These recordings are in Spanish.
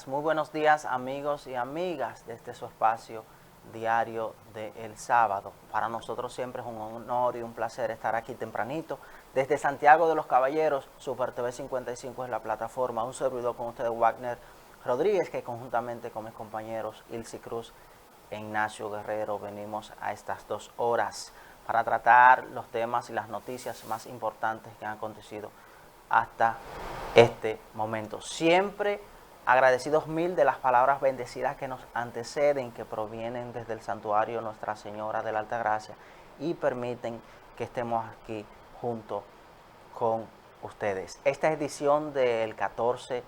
muy buenos días amigos y amigas de este su espacio diario del sábado. Para nosotros siempre es un honor y un placer estar aquí tempranito. Desde Santiago de los Caballeros, Super TV 55 es la plataforma. Un servidor con ustedes, Wagner Rodríguez, que conjuntamente con mis compañeros Ilse Cruz e Ignacio Guerrero venimos a estas 2 horas para tratar los temas y las noticias más importantes que han acontecido hasta este momento. Siempre agradecidos mil de las palabras bendecidas que nos anteceden, que provienen desde el santuario Nuestra Señora de la Altagracia y permiten que estemos aquí junto con ustedes. Esta edición del 14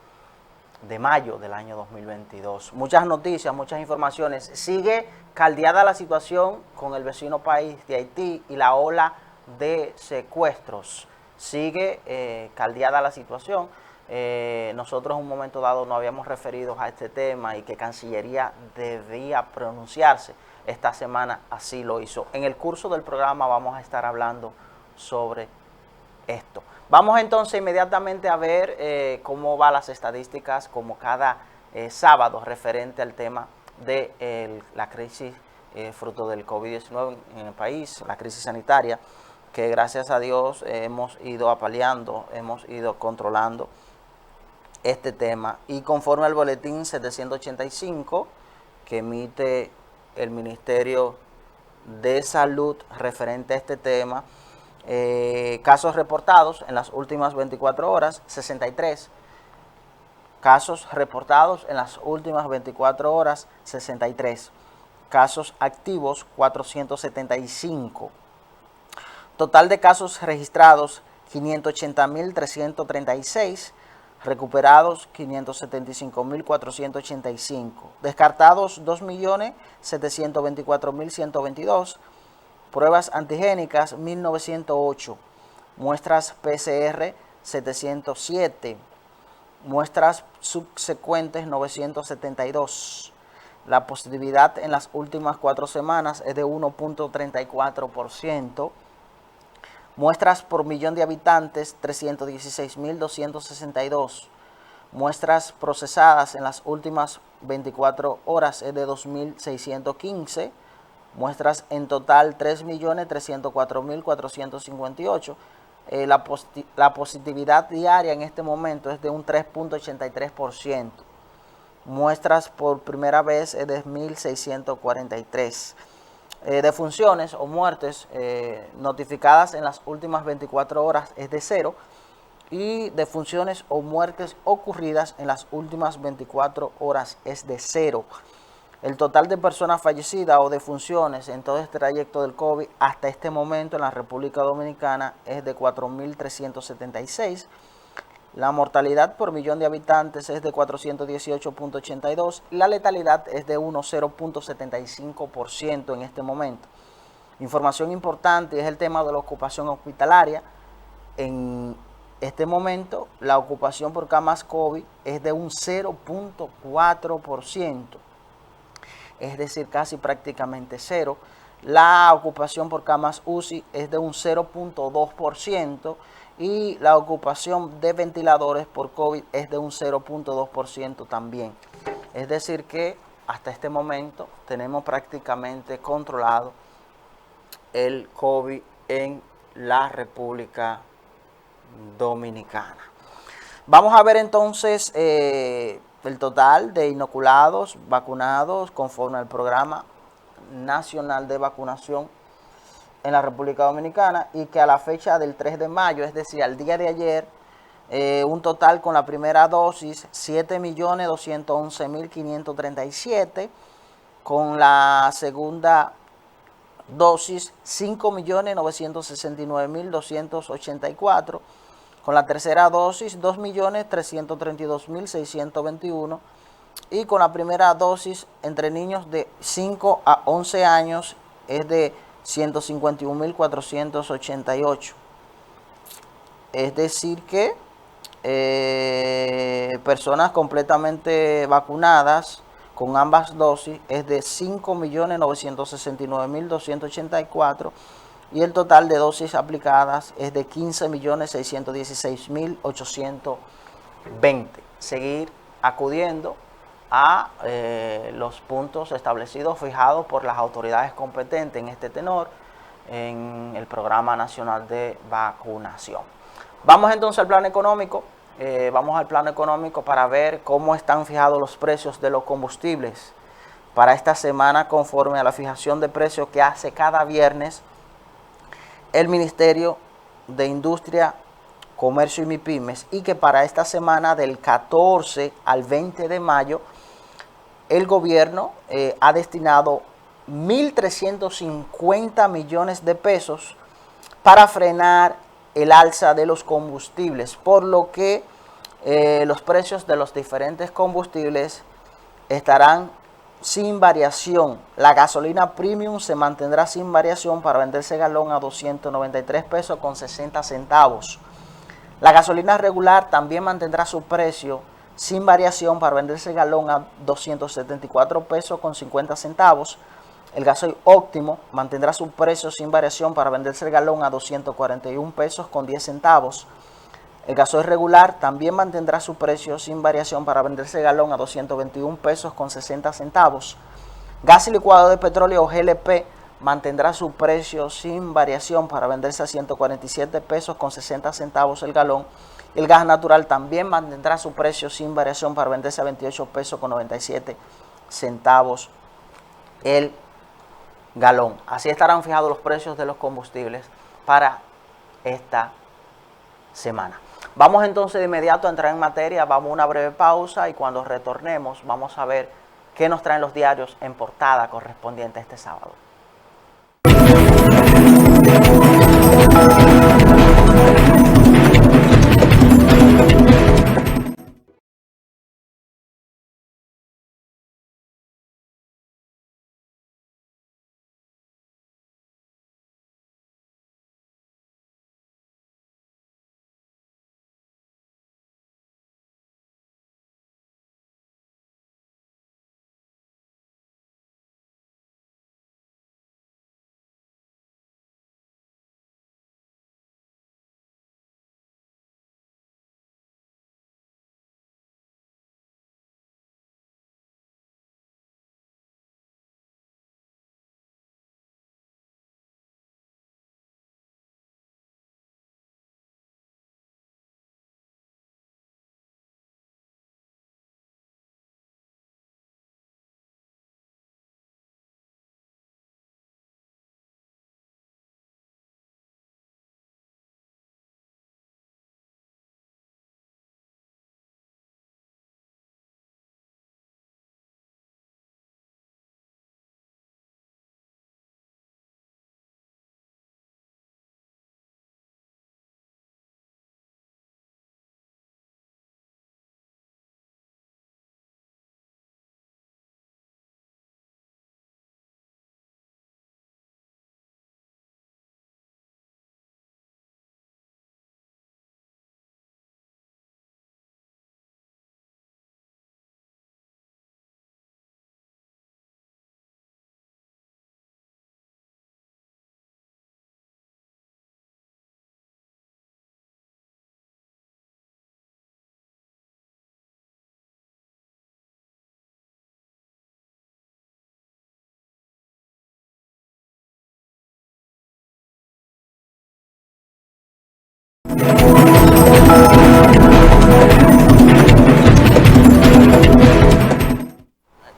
de mayo del año 2022. Muchas noticias, muchas informaciones. Sigue caldeada la situación con el vecino país de Haití y la ola de secuestros. Sigue caldeada la situación. Nosotros en un momento dado nos habíamos referido a este tema y que Cancillería debía pronunciarse. Esta semana así lo hizo. En el curso del programa vamos a estar hablando sobre esto. Vamos entonces inmediatamente a ver cómo van las estadísticas como cada sábado referente al tema de la crisis fruto del COVID-19 en el país, la crisis sanitaria, que gracias a Dios hemos ido apaleando, hemos ido controlando este tema. Y conforme al boletín 785 que emite el Ministerio de Salud referente a este tema, casos reportados en las últimas 24 horas, 63. Casos reportados en las últimas 24 horas, 63. Casos activos, 475. Total de casos registrados, 580.336. Recuperados, 575.485. Descartados, 2.724.122. Pruebas antigénicas, 1.908. Muestras PCR, 707. Muestras subsecuentes, 972. La positividad en las últimas 4 semanas es de 1.34%. Muestras por millón de habitantes, 316.262. Muestras procesadas en las últimas 24 horas es de 2.615. Muestras en total 3.304.458. La positividad diaria en este momento es de un 3.83%. Muestras por primera vez es de 1.643. Defunciones o muertes notificadas en las últimas 24 horas es de 0. Y defunciones o muertes ocurridas en las últimas 24 horas es de 0. El total de personas fallecidas o defunciones en todo este trayecto del COVID hasta este momento en la República Dominicana es de 4.376. La mortalidad por millón de habitantes es de 418.82. La letalidad es de 0.75% en este momento. Información importante es el tema de la ocupación hospitalaria. En este momento la ocupación por camas COVID es de un 0.4%. Es decir, casi prácticamente 0. La ocupación por camas UCI es de un 0.2% y la ocupación de ventiladores por COVID es de un 0.2% también. Es decir que hasta este momento tenemos prácticamente controlado el COVID en la República Dominicana. Vamos a ver entonces el total de inoculados, vacunados, conforme al Programa Nacional de Vacunación en la República Dominicana, y que a la fecha del 3 de mayo, es decir, al día de ayer, un total con la primera dosis, 7.211.537, con la segunda dosis, 5.969.284, con la tercera dosis, 2.332.621, y con la primera dosis entre niños de 5 a 11 años es de 151.488. Es decir que personas completamente vacunadas con ambas dosis es de 5.969.284 y el total de dosis aplicadas es de 15.616.820. Seguir acudiendo a los puntos establecidos, fijados por las autoridades competentes en este tenor, en el Programa Nacional de Vacunación. Vamos entonces al plano económico. Vamos al plano económico para ver cómo están fijados los precios de los combustibles para esta semana, conforme a la fijación de precios que hace cada viernes el Ministerio de Industria, Comercio y MIPYMES, y que para esta semana del 14 al 20 de mayo el gobierno ha destinado 1.350 millones de pesos para frenar el alza de los combustibles, por lo que los precios de los diferentes combustibles estarán sin variación. La gasolina premium se mantendrá sin variación para venderse galón a 293 pesos con 60 centavos. La gasolina regular también mantendrá su precio sin variación para venderse galón a 274 pesos con 50 centavos. El gasoil óptimo mantendrá su precio sin variación para venderse el galón a 241 pesos con 10 centavos. El gasoil regular también mantendrá su precio sin variación para venderse el galón a 221 pesos con 60 centavos. Gas licuado de petróleo GLP mantendrá su precio sin variación para venderse a 147 pesos con 60 centavos el galón. El gas natural también mantendrá su precio sin variación para venderse a 28 pesos con 97 centavos el galón. Así estarán fijados los precios de los combustibles para esta semana. Vamos entonces de inmediato a entrar en materia, vamos a una breve pausa y cuando retornemos vamos a ver qué nos traen los diarios en portada correspondiente a este sábado.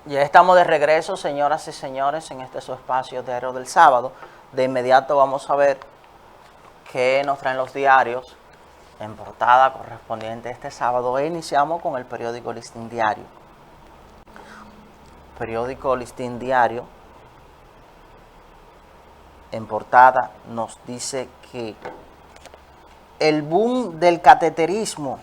Ya estamos de regreso, señoras y señores, en este su espacio diario del sábado. De inmediato vamos a ver qué nos traen los diarios en portada correspondiente a este sábado. E iniciamos con el periódico Listín Diario. Periódico Listín Diario, en portada, nos dice que el boom del cateterismo.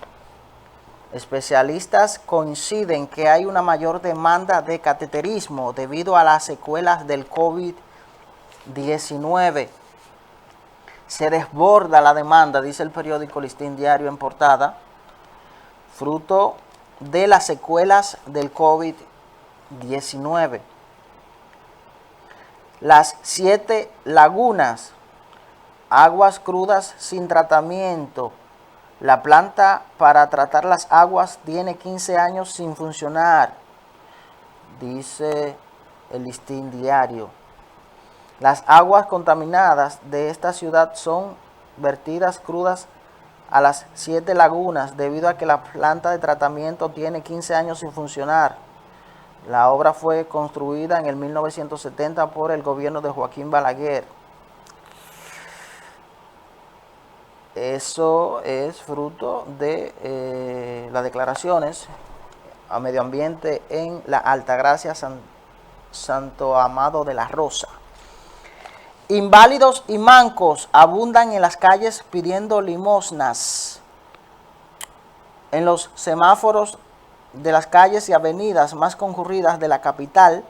Especialistas coinciden que hay una mayor demanda de cateterismo debido a las secuelas del COVID-19. Se desborda la demanda, dice el periódico Listín Diario en portada, fruto de las secuelas del COVID-19. Las 7 lagunas, aguas crudas sin tratamiento, La planta para tratar las aguas tiene 15 años sin funcionar, dice el Listín Diario. Las aguas contaminadas de esta ciudad son vertidas crudas a las 7 lagunas debido a que la planta de tratamiento tiene 15 años sin funcionar. La obra fue construida en el 1970 por el gobierno de Joaquín Balaguer. Eso es fruto de las declaraciones a medio ambiente en la Altagracia Santo Amado de la Rosa. Inválidos y mancos abundan en las calles pidiendo limosnas. En los semáforos de las calles y avenidas más concurridas de la capital,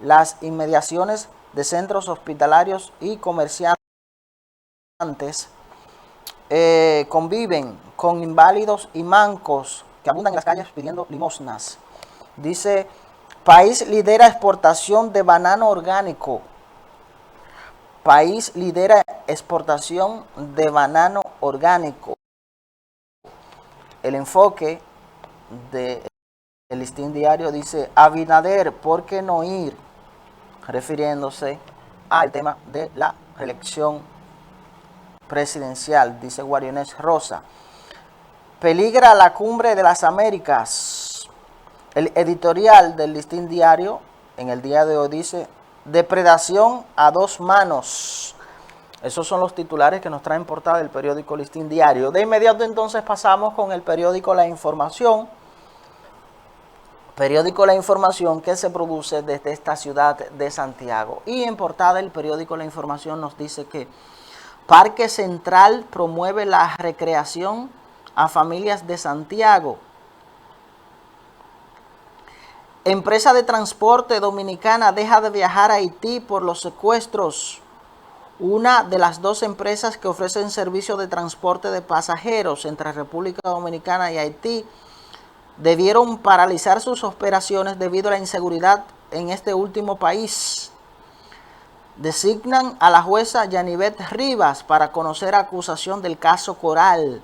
las inmediaciones de centros hospitalarios y comerciantes conviven con inválidos y mancos que abundan en las calles pidiendo limosnas. Dice, país lidera exportación de banano orgánico. País lidera exportación de banano orgánico. El enfoque del Listín Diario dice, Abinader, ¿por qué no ir? Refiriéndose al tema de la reelección presidencial, dice Guarionés Rosa. Peligra la cumbre de las Américas. El editorial del Listín Diario en el día de hoy dice, depredación a dos manos. Esos son los titulares que nos traen portada del periódico Listín Diario. De inmediato entonces pasamos con el periódico La Información. Periódico La Información que se produce desde esta ciudad de Santiago. Y en portada el periódico La Información nos dice que Parque Central promueve la recreación a familias de Santiago. Empresa de transporte dominicana deja de viajar a Haití por los secuestros. Una de las dos empresas que ofrecen servicio de transporte de pasajeros entre República Dominicana y Haití debieron paralizar sus operaciones debido a la inseguridad en este último país. Designan a la jueza Yanivet Rivas para conocer acusación del caso Coral.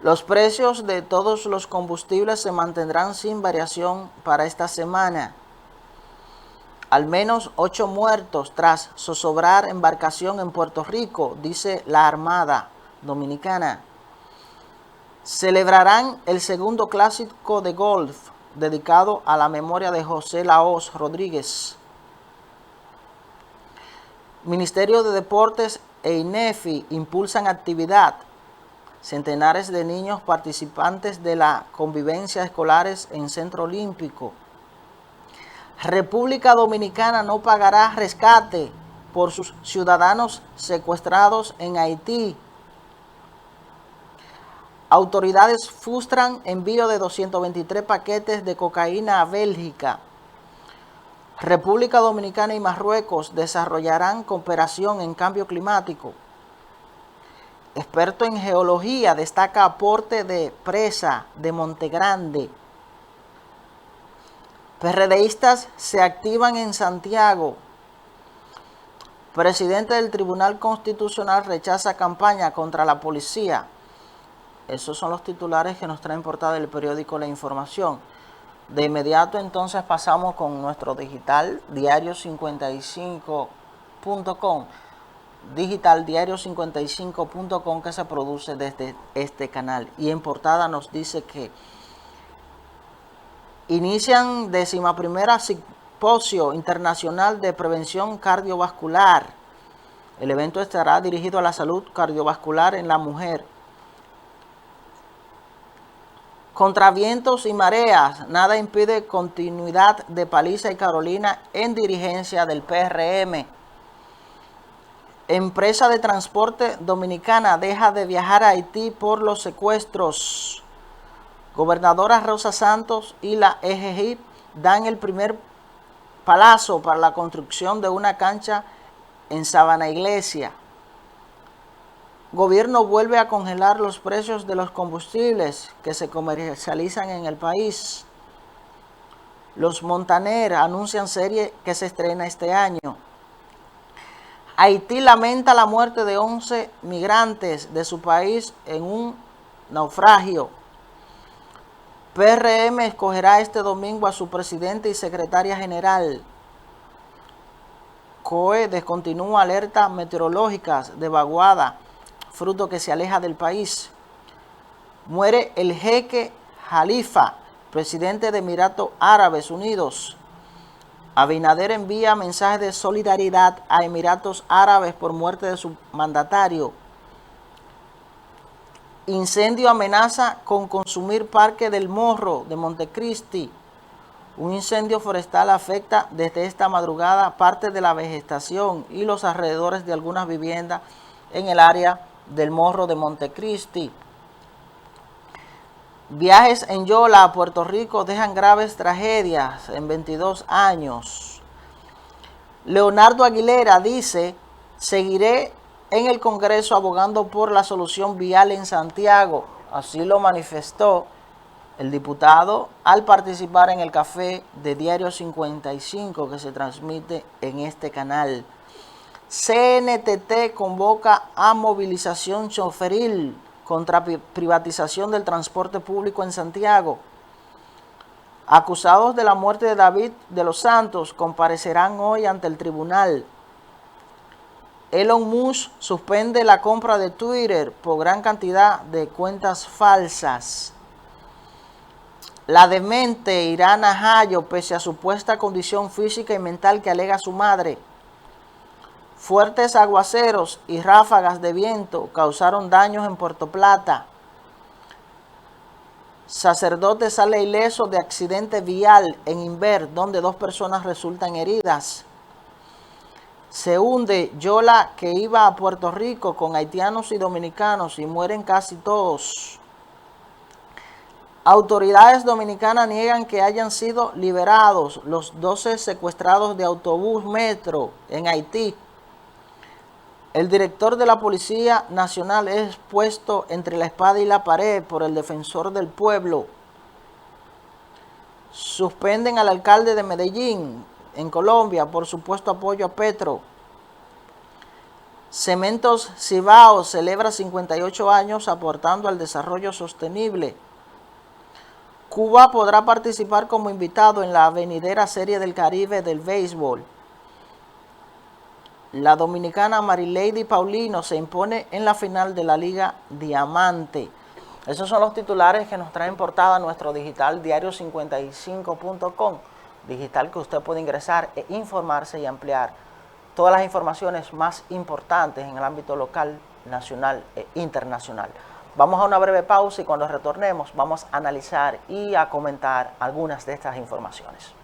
Los precios de todos los combustibles se mantendrán sin variación para esta semana. Al menos 8 muertos tras zozobrar embarcación en Puerto Rico, dice la Armada Dominicana. Celebrarán el segundo clásico de golf dedicado a la memoria de José Lahoz Rodríguez. Ministerio de Deportes e INEFI impulsan actividad. Centenares de niños participantes de la convivencia escolares en Centro Olímpico. República Dominicana no pagará rescate por sus ciudadanos secuestrados en Haití. Autoridades frustran envío de 223 paquetes de cocaína a Bélgica. República Dominicana y Marruecos desarrollarán cooperación en cambio climático. Experto en geología destaca aporte de presa de Montegrande. PRDistas se activan en Santiago. Presidente del Tribunal Constitucional rechaza campaña contra la policía. Esos son los titulares que nos traen portada del periódico La Información. De inmediato entonces pasamos con nuestro digital diario55.com. Digital diario55.com que se produce desde este canal. Y en portada nos dice que inician 11º Simposio Internacional de Prevención Cardiovascular. El evento estará dirigido a la salud cardiovascular en la mujer. Contra vientos y mareas, nada impide continuidad de Paliza y Carolina en dirigencia del PRM. Empresa de transporte dominicana deja de viajar a Haití por los secuestros. Gobernadora Rosa Santos y la EGIP dan el primer palazo para la construcción de una cancha en Sabana Iglesia. Gobierno vuelve a congelar los precios de los combustibles que se comercializan en el país. Los Montaner anuncian serie que se estrena este año. Haití lamenta la muerte de 11 migrantes de su país en un naufragio. PRM escogerá este domingo a su presidente y secretaria general. COE descontinúa alertas meteorológicas de vaguada, fruto que se aleja del país. Muere el jeque Jalifa, presidente de Emiratos Árabes Unidos. Abinader envía mensajes de solidaridad a Emiratos Árabes por muerte de su mandatario. Incendio amenaza con consumir Parque del Morro de Montecristi. Un incendio forestal afecta desde esta madrugada parte de la vegetación y los alrededores de algunas viviendas en el área del Morro de Montecristi. Viajes en Yola a Puerto Rico dejan graves tragedias en 22 años. Leonardo Aguilera dice, seguiré en el Congreso abogando por la solución vial en Santiago. Así lo manifestó el diputado al participar en el café de Diario 55 que se transmite en este canal. CNTT convoca a movilización choferil contra privatización del transporte público en Santiago. Acusados de la muerte de David de los Santos comparecerán hoy ante el tribunal. Elon Musk suspende la compra de Twitter por gran cantidad de cuentas falsas. La demente Irana Hayo, pese a supuesta condición física y mental que alega su madre. Fuertes aguaceros y ráfagas de viento causaron daños en Puerto Plata. Sacerdote sale ileso de accidente vial en Inver, donde 2 personas resultan heridas. Se hunde Yola que iba a Puerto Rico con haitianos y dominicanos y mueren casi todos. Autoridades dominicanas niegan que hayan sido liberados los 12 secuestrados de autobús metro en Haití. El director de la Policía Nacional es puesto entre la espada y la pared por el defensor del pueblo. Suspenden al alcalde de Medellín, en Colombia, por supuesto apoyo a Petro. Cementos Cibao celebra 58 años aportando al desarrollo sostenible. Cuba podrá participar como invitado en la venidera Serie del Caribe del béisbol. La dominicana Marilady Paulino se impone en la final de la Liga Diamante. Esos son los titulares que nos traen portada nuestro digital diario55.com, digital que usted puede ingresar e informarse y ampliar todas las informaciones más importantes en el ámbito local, nacional e internacional. Vamos a una breve pausa y cuando retornemos vamos a analizar y a comentar algunas de estas informaciones.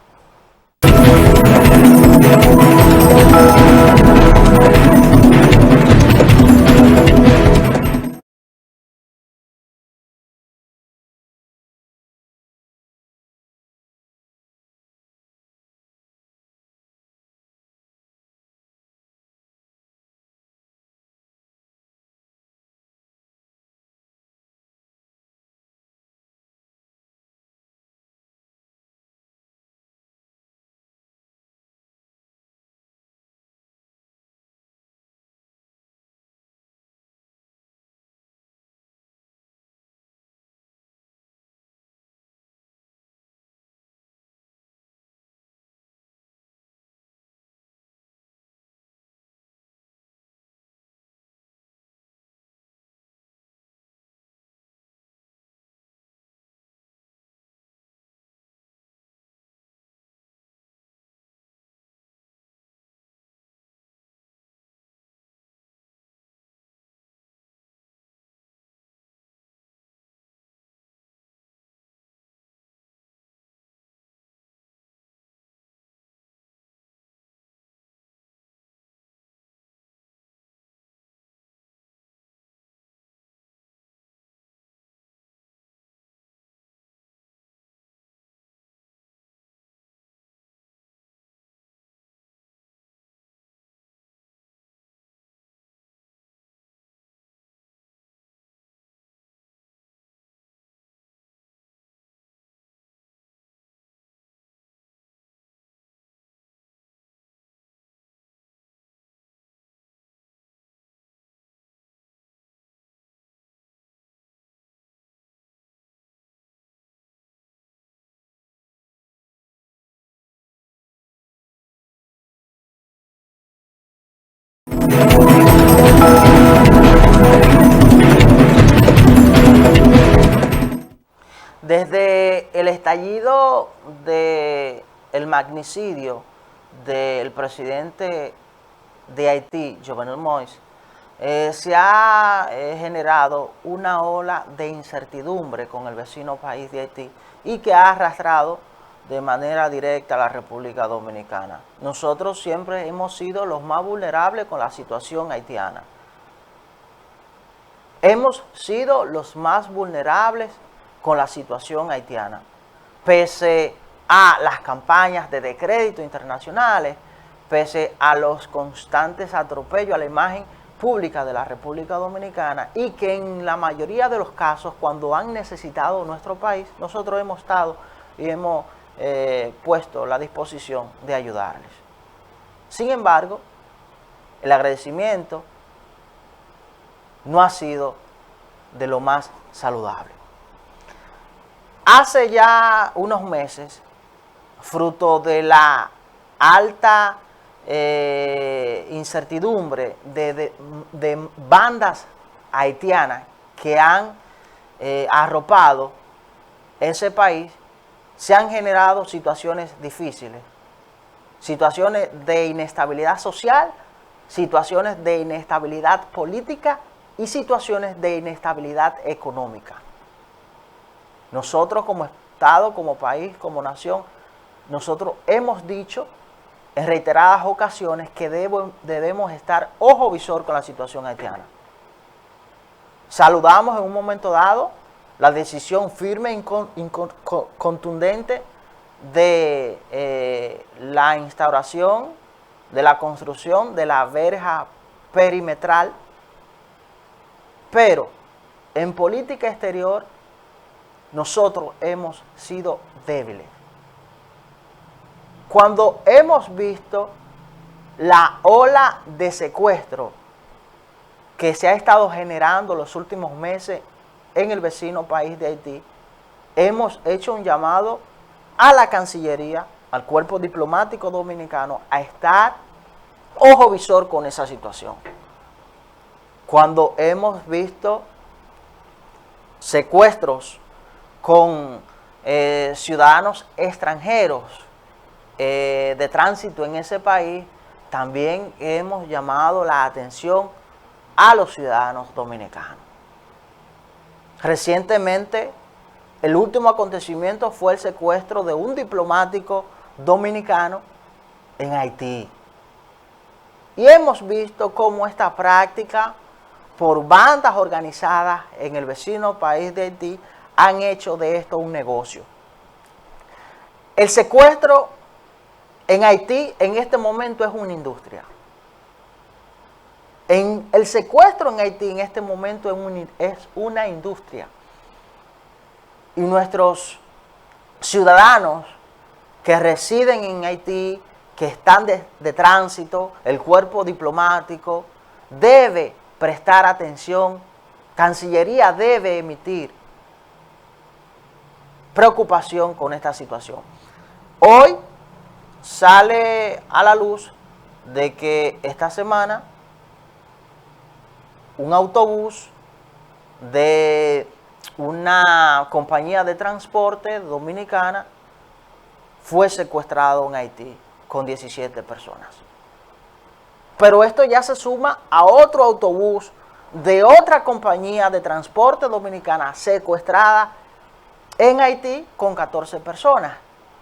Desde el estallido del magnicidio del presidente de Haití, Jovenel Moïse, se ha generado una ola de incertidumbre con el vecino país de Haití y que ha arrastrado de manera directa a la República Dominicana. Nosotros siempre hemos sido los más vulnerables con la situación haitiana. Hemos sido los más vulnerables con la situación haitiana, pese a las campañas de descrédito internacionales, pese a los constantes atropellos a la imagen pública de la República Dominicana, y que en la mayoría de los casos, cuando han necesitado nuestro país, nosotros hemos estado y hemos puesto la disposición de ayudarles. Sin embargo, el agradecimiento no ha sido de lo más saludable. Hace ya unos meses, fruto de la alta incertidumbre de bandas haitianas que han arropado ese país, se han generado situaciones difíciles, situaciones de inestabilidad social, situaciones de inestabilidad política y situaciones de inestabilidad económica. Nosotros como Estado, como país, como nación, nosotros hemos dicho en reiteradas ocasiones que debemos estar ojo visor con la situación haitiana. Saludamos en un momento dado la decisión firme y contundente de la instauración, de la construcción de la verja perimetral, pero en política exterior nosotros hemos sido débiles. Cuando hemos visto la ola de secuestro que se ha estado generando los últimos meses en el vecino país de Haití, hemos hecho un llamado a la Cancillería, al cuerpo diplomático dominicano, a estar ojo visor con esa situación. Cuando hemos visto secuestros con ciudadanos extranjeros de tránsito en ese país, también hemos llamado la atención a los ciudadanos dominicanos. Recientemente, el último acontecimiento fue el secuestro de un diplomático dominicano en Haití. Y hemos visto cómo esta práctica por bandas organizadas en el vecino país de Haití han hecho de esto un negocio. El secuestro en Haití en este momento es una industria. El secuestro en Haití en este momento es una industria. Y nuestros ciudadanos que residen en Haití, que están de tránsito, el cuerpo diplomático debe prestar atención. Cancillería debe emitir preocupación con esta situación. Hoy sale a la luz de que esta semana un autobús de una compañía de transporte dominicana fue secuestrado en Haití con 17 personas. Pero esto ya se suma a otro autobús de otra compañía de transporte dominicana secuestrada en Haití con 14 personas.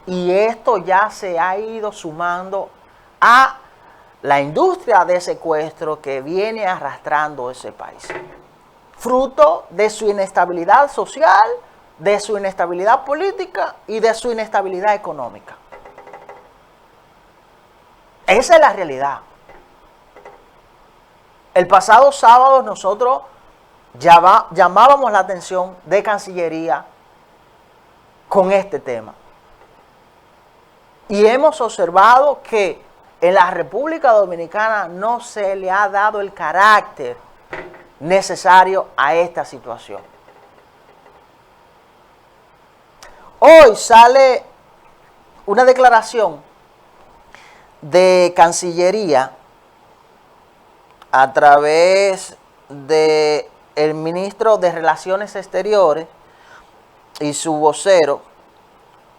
Y esto ya se ha ido sumando a la industria de secuestro que viene arrastrando ese país, fruto de su inestabilidad social, de su inestabilidad política y de su inestabilidad económica. Esa es la realidad. El pasado sábado nosotros llamábamos la atención de Cancillería con este tema. Y hemos observado que en la República Dominicana no se le ha dado el carácter necesario a esta situación. Hoy sale una declaración de Cancillería a través del ministro de Relaciones Exteriores, y su vocero,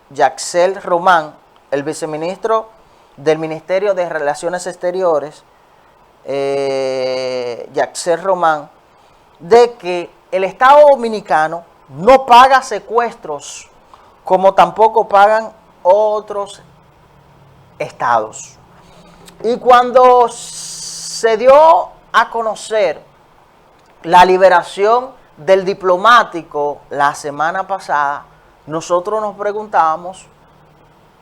Yaxel Román, el viceministro del Ministerio de Relaciones Exteriores, Yaxel Román, de que el Estado Dominicano no paga secuestros como tampoco pagan otros estados. Y cuando se dio a conocer la liberación del diplomático la semana pasada, nosotros nos preguntábamos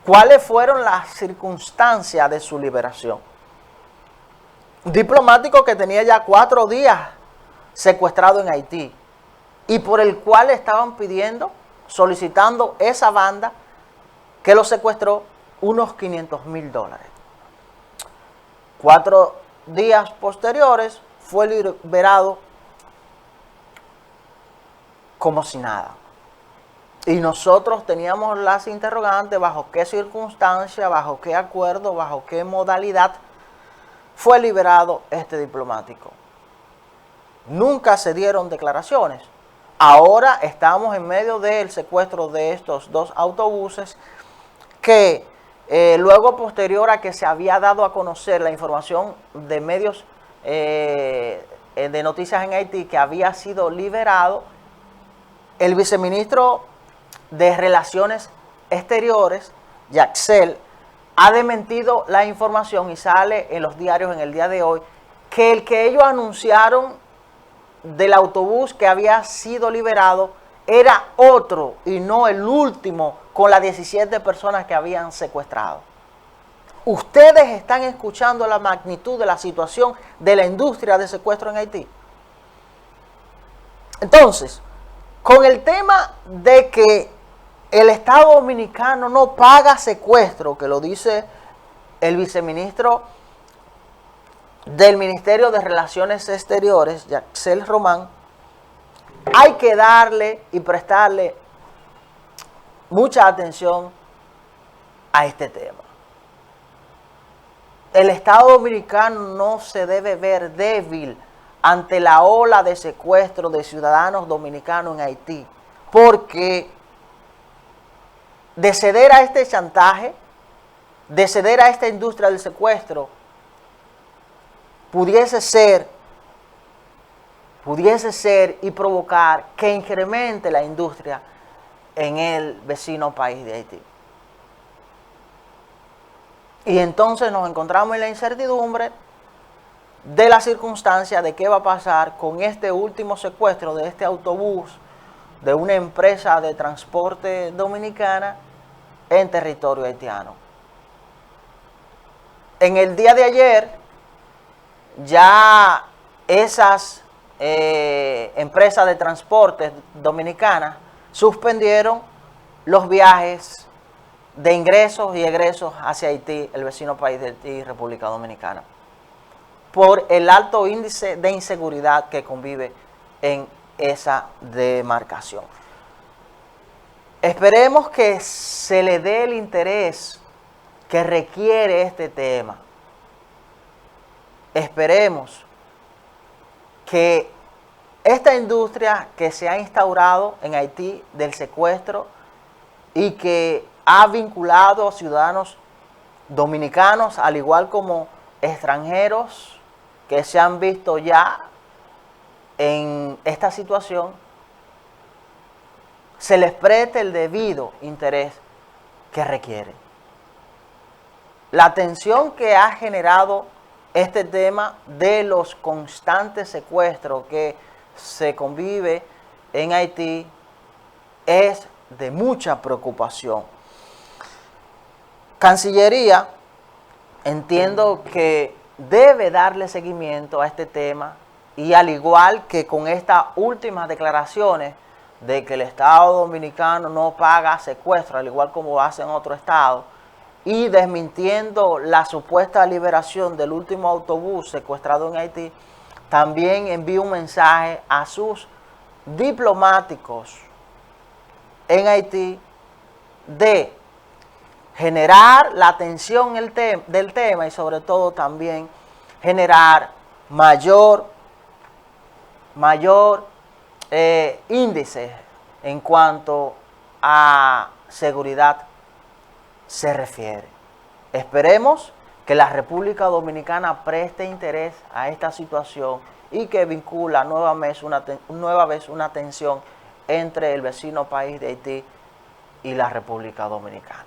cuáles fueron las circunstancias de su liberación. Un diplomático que tenía ya 4 días secuestrado en Haití y por el cual estaban solicitando esa banda que lo secuestró unos $500,000. 4 días posteriores fue liberado como si nada. Y nosotros teníamos las interrogantes bajo qué circunstancia, bajo qué acuerdo, bajo qué modalidad fue liberado este diplomático. Nunca se dieron declaraciones. Ahora estamos en medio del secuestro de estos 2 autobuses que luego, posterior a que se había dado a conocer la información de medios de noticias en Haití que había sido liberado, el viceministro de Relaciones Exteriores, Yaxel, ha desmentido la información y sale en los diarios en el día de hoy que el que ellos anunciaron del autobús que había sido liberado era otro y no el último con las 17 personas que habían secuestrado. Ustedes están escuchando la magnitud de la situación de la industria de secuestro en Haití. Entonces, con el tema de que el Estado Dominicano no paga secuestro, que lo dice el viceministro del Ministerio de Relaciones Exteriores, Yaxel Román, hay que darle y prestarle mucha atención a este tema. El Estado Dominicano no se debe ver débil ante la ola de secuestro de ciudadanos dominicanos en Haití, porque de ceder a este chantaje, de ceder a esta industria del secuestro, pudiese ser y provocar que incremente la industria en el vecino país de Haití. Y entonces nos encontramos en la incertidumbre de la circunstancia de qué va a pasar con este último secuestro de este autobús de una empresa de transporte dominicana en territorio haitiano. En el día de ayer, ya esas empresas de transporte dominicanas suspendieron los viajes de ingresos y egresos hacia Haití, el vecino país de Haití, República Dominicana, por el alto índice de inseguridad que convive en esa demarcación. Esperemos que se le dé el interés que requiere este tema. Esperemos que esta industria que se ha instaurado en Haití del secuestro y que ha vinculado a ciudadanos dominicanos, al igual como extranjeros que se han visto ya en esta situación, se les preste el debido interés que requiere. La atención que ha generado este tema de los constantes secuestros que se convive en Haití es de mucha preocupación. Cancillería, entiendo que debe darle seguimiento a este tema y al igual que con estas últimas declaraciones de que el Estado Dominicano no paga secuestro, al igual como hacen otros estados, y desmintiendo la supuesta liberación del último autobús secuestrado en Haití, también envío un mensaje a sus diplomáticos en Haití de generar la atención del tema y sobre todo también generar mayor índice en cuanto a seguridad se refiere. Esperemos que la República Dominicana preste interés a esta situación y que vincula nueva vez una tensión entre el vecino país de Haití y la República Dominicana.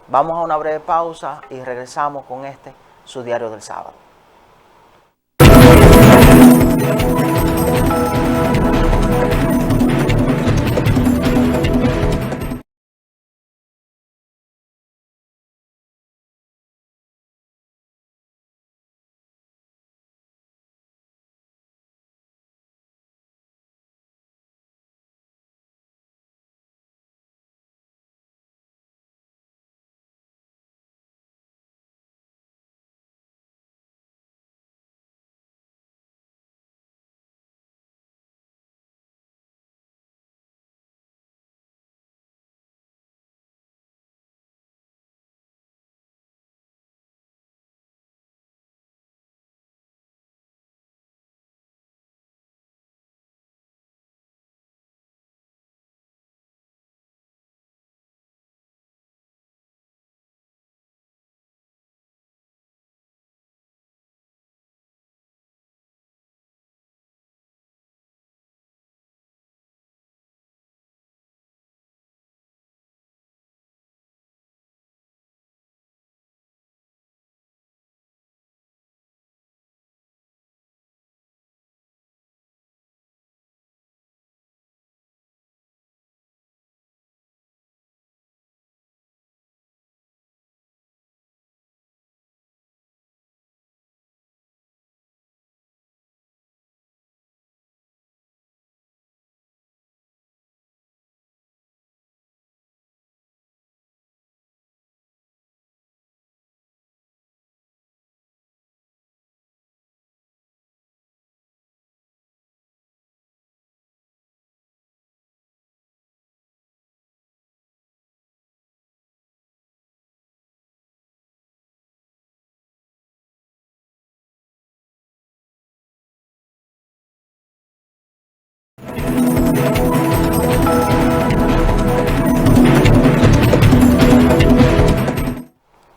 Vamos a una breve pausa y regresamos con su diario del sábado.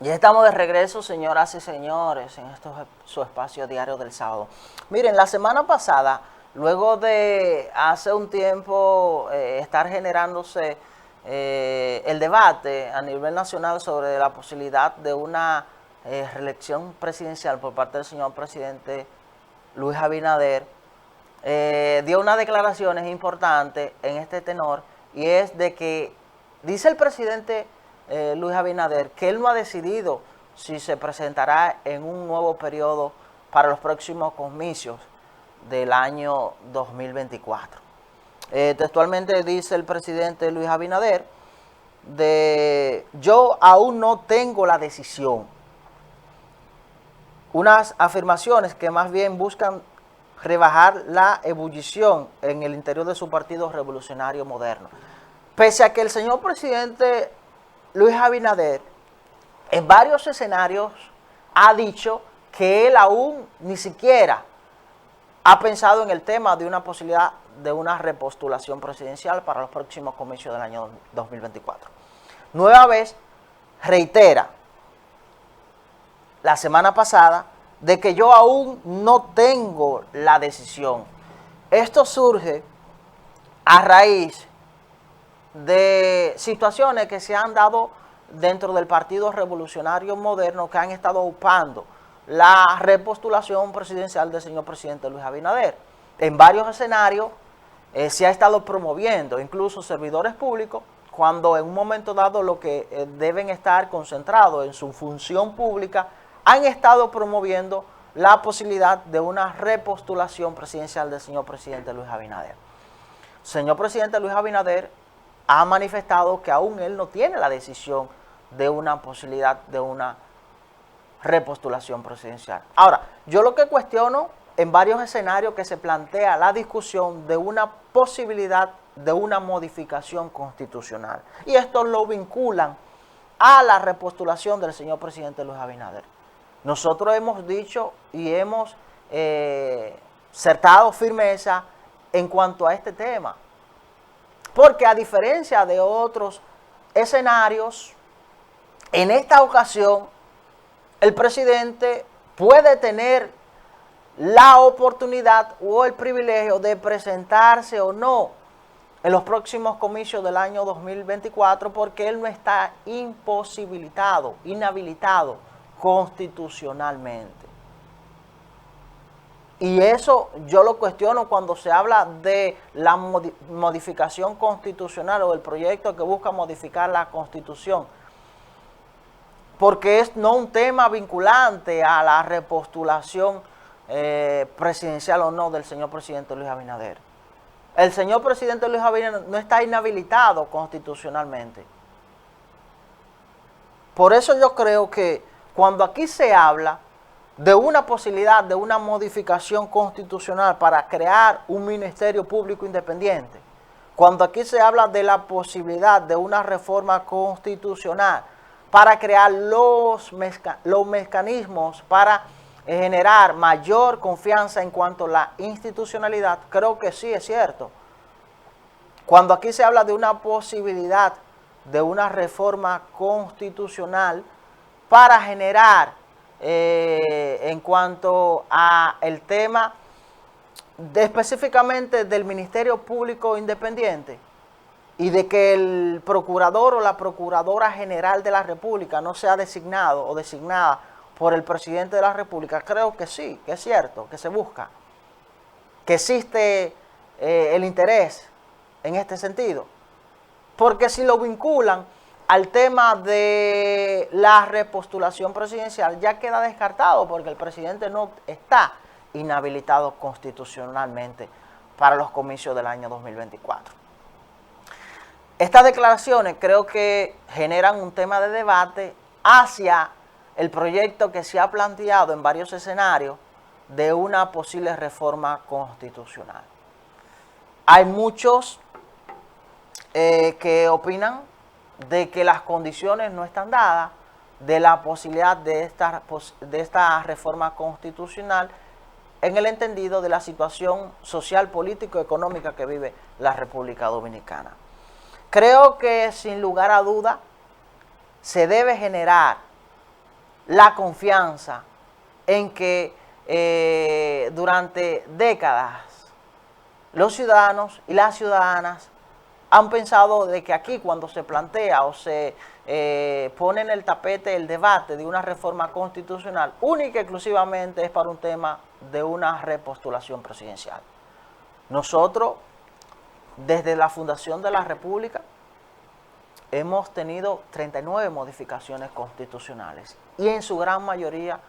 Ya estamos de regreso, señoras y señores, en su espacio diario del sábado. Miren, la semana pasada, luego de hace un tiempo estar generándose el debate a nivel nacional sobre la posibilidad de una reelección presidencial por parte del señor presidente Luis Abinader, dio unas declaraciones importantes en este tenor, y es de que dice el presidente Luis Abinader que él no ha decidido si se presentará en un nuevo periodo para los próximos comicios del año 2024. Textualmente dice el presidente Luis Abinader, yo aún no tengo la decisión. Unas afirmaciones que más bien buscan rebajar la ebullición en el interior de su Partido Revolucionario Moderno. Pese a que el señor presidente Luis Abinader en varios escenarios ha dicho que él aún ni siquiera ha pensado en el tema de una posibilidad de una repostulación presidencial para los próximos comicios del año 2024. Nueva vez reitera la semana pasada de que yo aún no tengo la decisión. Esto surge a raíz de situaciones que se han dado dentro del Partido Revolucionario Moderno, que han estado ocupando la repostulación presidencial del señor presidente Luis Abinader. En varios escenarios se ha estado promoviendo, incluso servidores públicos, cuando en un momento dado lo que deben estar concentrados en su función pública, han estado promoviendo la posibilidad de una repostulación presidencial del señor presidente Luis Abinader. El señor presidente Luis Abinader ha manifestado que aún él no tiene la decisión de una posibilidad de una repostulación presidencial. Ahora, yo lo que cuestiono en varios escenarios que se plantea la discusión de una posibilidad de una modificación constitucional. Y esto lo vinculan a la repostulación del señor presidente Luis Abinader. Nosotros hemos dicho y hemos certado firmeza en cuanto a este tema. porque a diferencia de otros escenarios, en esta ocasión el presidente puede tener la oportunidad o el privilegio de presentarse o no en los próximos comicios del año 2024 porque él no está imposibilitado, inhabilitado constitucionalmente. Y eso yo lo cuestiono cuando se habla de la modificación constitucional o el proyecto que busca modificar la Constitución, porque es no un tema vinculante a la repostulación presidencial o no del señor presidente Luis Abinader. El señor presidente Luis Abinader no está inhabilitado constitucionalmente. Por eso yo creo que cuando aquí se habla de una posibilidad de una modificación constitucional para crear un ministerio público independiente, cuando aquí se habla de la posibilidad de una reforma constitucional para crear los mecanismos para generar mayor confianza en cuanto a la institucionalidad, creo que sí es cierto. Cuando aquí se habla de una posibilidad de una reforma constitucional para generar en cuanto a el tema específicamente del Ministerio Público Independiente y de que el procurador o la procuradora general de la República no sea designado o designada por el presidente de la República, creo que sí, que es cierto, que se busca, que existe el interés en este sentido. Porque si lo vinculan al tema de la repostulación presidencial, ya queda descartado porque el presidente no está inhabilitado constitucionalmente para los comicios del año 2024. Estas declaraciones creo que generan un tema de debate hacia el proyecto que se ha planteado en varios escenarios de una posible reforma constitucional. Hay muchos que opinan de que las condiciones no están dadas de la posibilidad de esta reforma constitucional en el entendido de la situación social, político y económica que vive la República Dominicana. Creo que sin lugar a duda se debe generar la confianza en que durante décadas los ciudadanos y las ciudadanas han pensado de que aquí cuando se plantea o se pone en el tapete el debate de una reforma constitucional, única y exclusivamente es para un tema de una repostulación presidencial. Nosotros, desde la fundación de la República, hemos tenido 39 modificaciones constitucionales y en su gran mayoría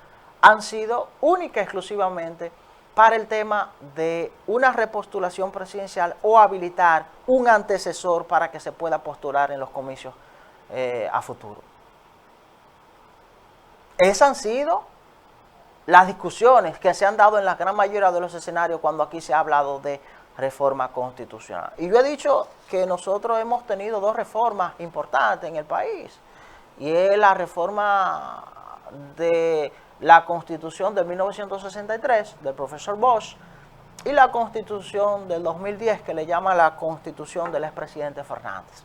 han sido única y exclusivamente para el tema de una repostulación presidencial o habilitar un antecesor para que se pueda postular en los comicios a futuro. Esas han sido las discusiones que se han dado en la gran mayoría de los escenarios cuando aquí se ha hablado de reforma constitucional. Y yo he dicho que nosotros hemos tenido dos reformas importantes en el país, y es la reforma de la Constitución de 1963 del profesor Bosch y la Constitución del 2010 que le llama la Constitución del expresidente Fernández.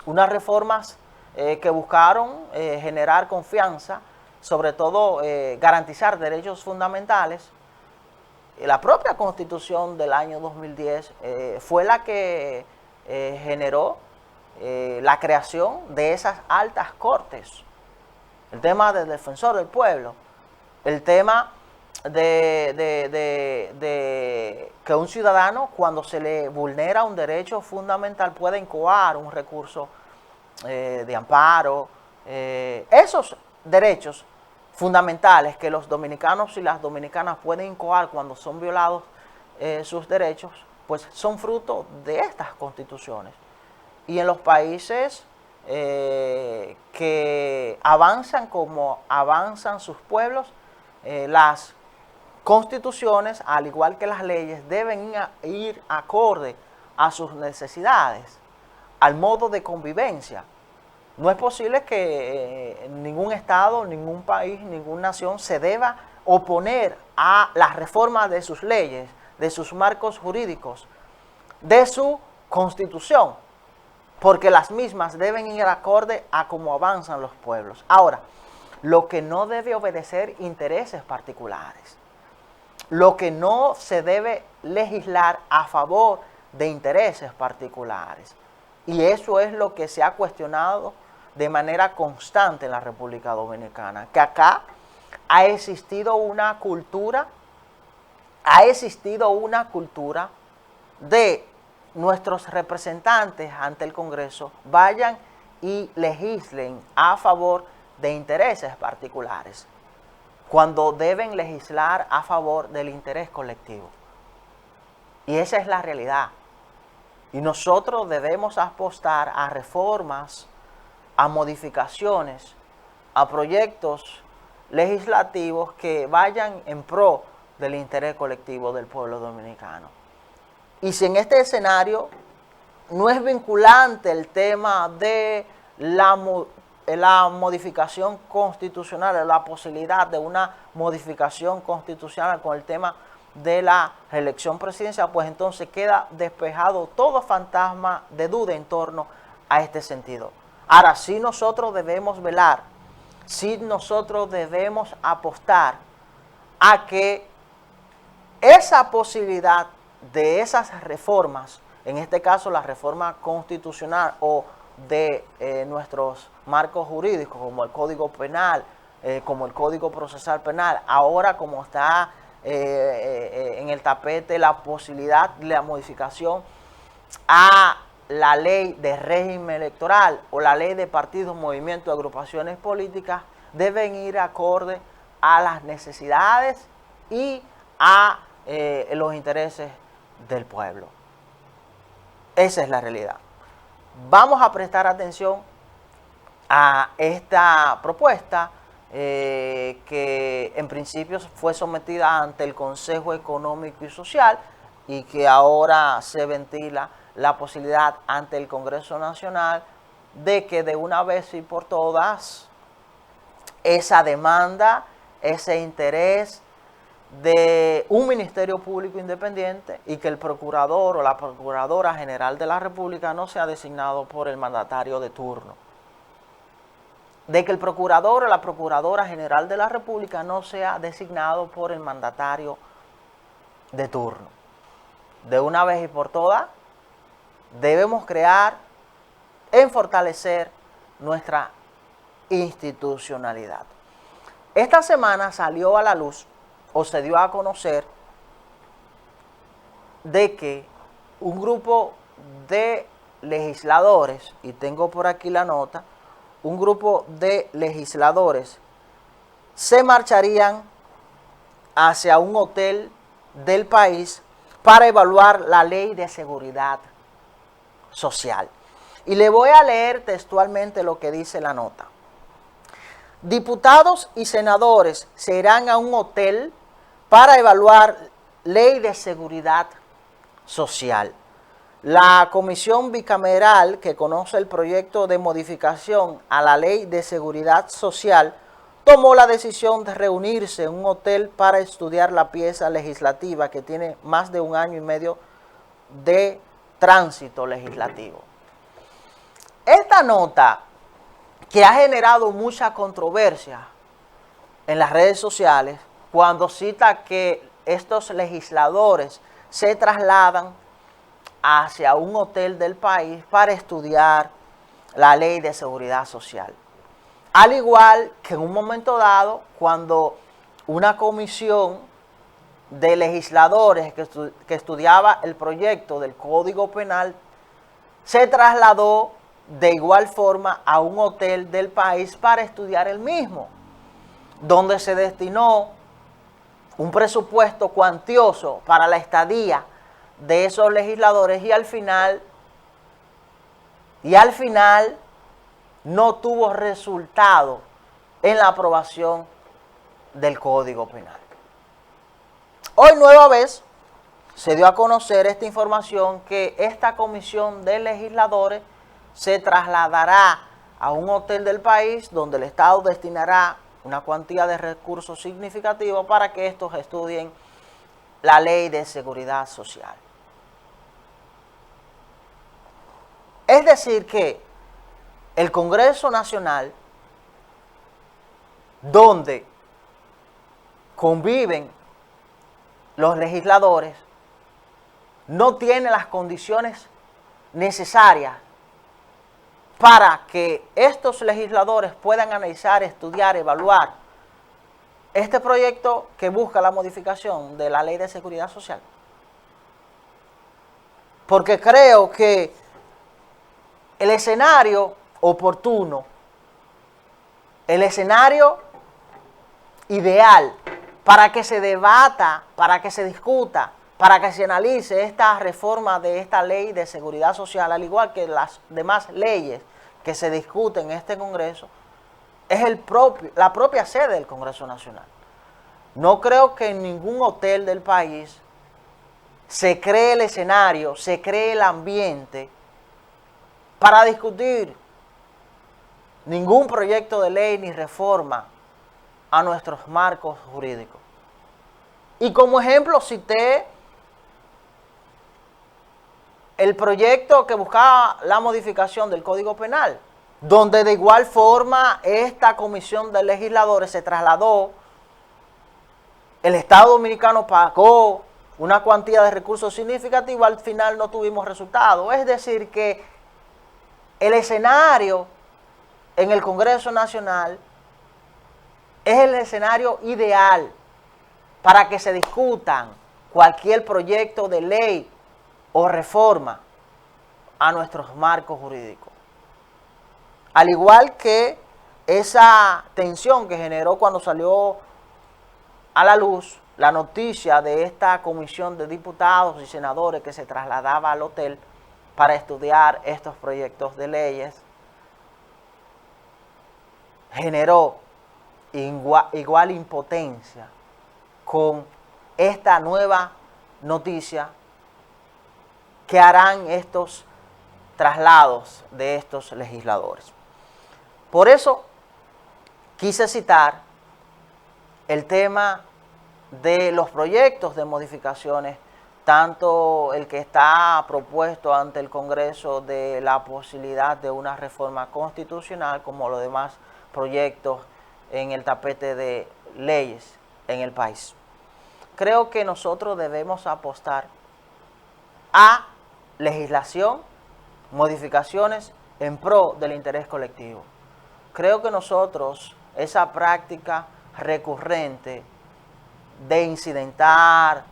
Unas reformas que buscaron generar confianza, sobre todo garantizar derechos fundamentales. La propia Constitución del año 2010 fue la que generó la creación de esas altas cortes. El tema del defensor del pueblo, el tema de que un ciudadano cuando se le vulnera un derecho fundamental puede incoar un recurso de amparo. Esos derechos fundamentales que los dominicanos y las dominicanas pueden incoar cuando son violados sus derechos, pues son fruto de estas constituciones. Y en los países que avanzan como avanzan sus pueblos, las constituciones, al igual que las leyes, deben ir acorde a sus necesidades, al modo de convivencia. No es posible que ningún Estado, ningún país, ninguna nación se deba oponer a la reforma de sus leyes, de sus marcos jurídicos, de su constitución, porque las mismas deben ir acorde a cómo avanzan los pueblos. Ahora, lo que no debe obedecer intereses particulares, lo que no se debe legislar a favor de intereses particulares. Y eso es lo que se ha cuestionado de manera constante en la República Dominicana, que acá ha existido una cultura de nuestros representantes ante el Congreso vayan y legislen a favor de intereses particulares, cuando deben legislar a favor del interés colectivo. Y esa es la realidad. Y nosotros debemos apostar a reformas, a modificaciones, a proyectos legislativos que vayan en pro del interés colectivo del pueblo dominicano. Y si en este escenario no es vinculante el tema de la modificación constitucional, la posibilidad de una modificación constitucional con el tema de la reelección presidencial, pues entonces queda despejado todo fantasma de duda en torno a este sentido. Ahora, sí nosotros debemos velar, sí nosotros debemos apostar a que esa posibilidad de esas reformas, en este caso la reforma constitucional o de nuestros marcos jurídicos, como el Código Penal, como el Código Procesal Penal, ahora como está en el tapete la posibilidad de la modificación a la ley de régimen electoral o la ley de partidos, movimientos y agrupaciones políticas, deben ir acorde a las necesidades y a los intereses del pueblo. Esa es la realidad. Vamos a prestar atención a esta propuesta que en principio fue sometida ante el Consejo Económico y Social y que ahora se ventila la posibilidad ante el Congreso Nacional de que de una vez y por todas esa demanda, ese interés de un Ministerio Público Independiente y que el procurador o la Procuradora General de la República no sea designado por el mandatario de turno. De que el procurador o la Procuradora General de la República no sea designado por el mandatario de turno. De una vez y por todas, debemos crear en fortalecer nuestra institucionalidad. Esta semana salió a la luz o se dio a conocer de que un grupo de legisladores, y tengo por aquí la nota, un grupo de legisladores se marcharían hacia un hotel del país para evaluar la ley de seguridad social. Y le voy a leer textualmente lo que dice la nota. Diputados y senadores se irán a un hotel para evaluar ley de seguridad social. La comisión bicameral que conoce el proyecto de modificación a la ley de seguridad social tomó la decisión de reunirse en un hotel para estudiar la pieza legislativa que tiene más de 1 año y medio de tránsito legislativo. Esta nota, que ha generado mucha controversia en las redes sociales, cuando cita que estos legisladores se trasladan hacia un hotel del país para estudiar la ley de seguridad social. Al igual que en un momento dado, cuando una comisión de legisladores que estudiaba el proyecto del Código Penal se trasladó de igual forma a un hotel del país para estudiar el mismo, donde se destinó un presupuesto cuantioso para la estadía de esos legisladores y al final no tuvo resultado en la aprobación del Código Penal. Hoy nueva vez se dio a conocer esta información que esta comisión de legisladores se trasladará a un hotel del país donde el Estado destinará una cuantía de recursos significativos para que estos estudien la ley de seguridad social. Es decir que el Congreso Nacional, donde conviven los legisladores, no tiene las condiciones necesarias para que estos legisladores puedan analizar, estudiar, evaluar este proyecto que busca la modificación de la Ley de Seguridad Social. Porque creo que el escenario oportuno, el escenario ideal para que se debata, para que se discuta, para que se analice esta reforma de esta Ley de Seguridad Social, al igual que las demás leyes que se discuten en este Congreso, es la propia sede del Congreso Nacional. No creo que en ningún hotel del país se cree el escenario, se cree el ambiente para discutir ningún proyecto de ley ni reforma a nuestros marcos jurídicos. Y como ejemplo cité el proyecto que buscaba la modificación del Código Penal, donde de igual forma esta comisión de legisladores se trasladó, el Estado Dominicano pagó una cuantía de recursos significativa, al final no tuvimos resultados. Es decir que el escenario en el Congreso Nacional es el escenario ideal para que se discutan cualquier proyecto de ley o reforma a nuestros marcos jurídicos. Al igual que esa tensión que generó cuando salió a la luz la noticia de esta comisión de diputados y senadores que se trasladaba al hotel para estudiar estos proyectos de leyes, generó igual impotencia con esta nueva noticia que harán estos traslados de estos legisladores. Por eso quise citar el tema de los proyectos de modificaciones, tanto el que está propuesto ante el Congreso de la posibilidad de una reforma constitucional, como los demás proyectos en el tapete de leyes en el país. Creo que nosotros debemos apostar a legislación, modificaciones en pro del interés colectivo. Creo que nosotros, esa práctica recurrente de incidentar,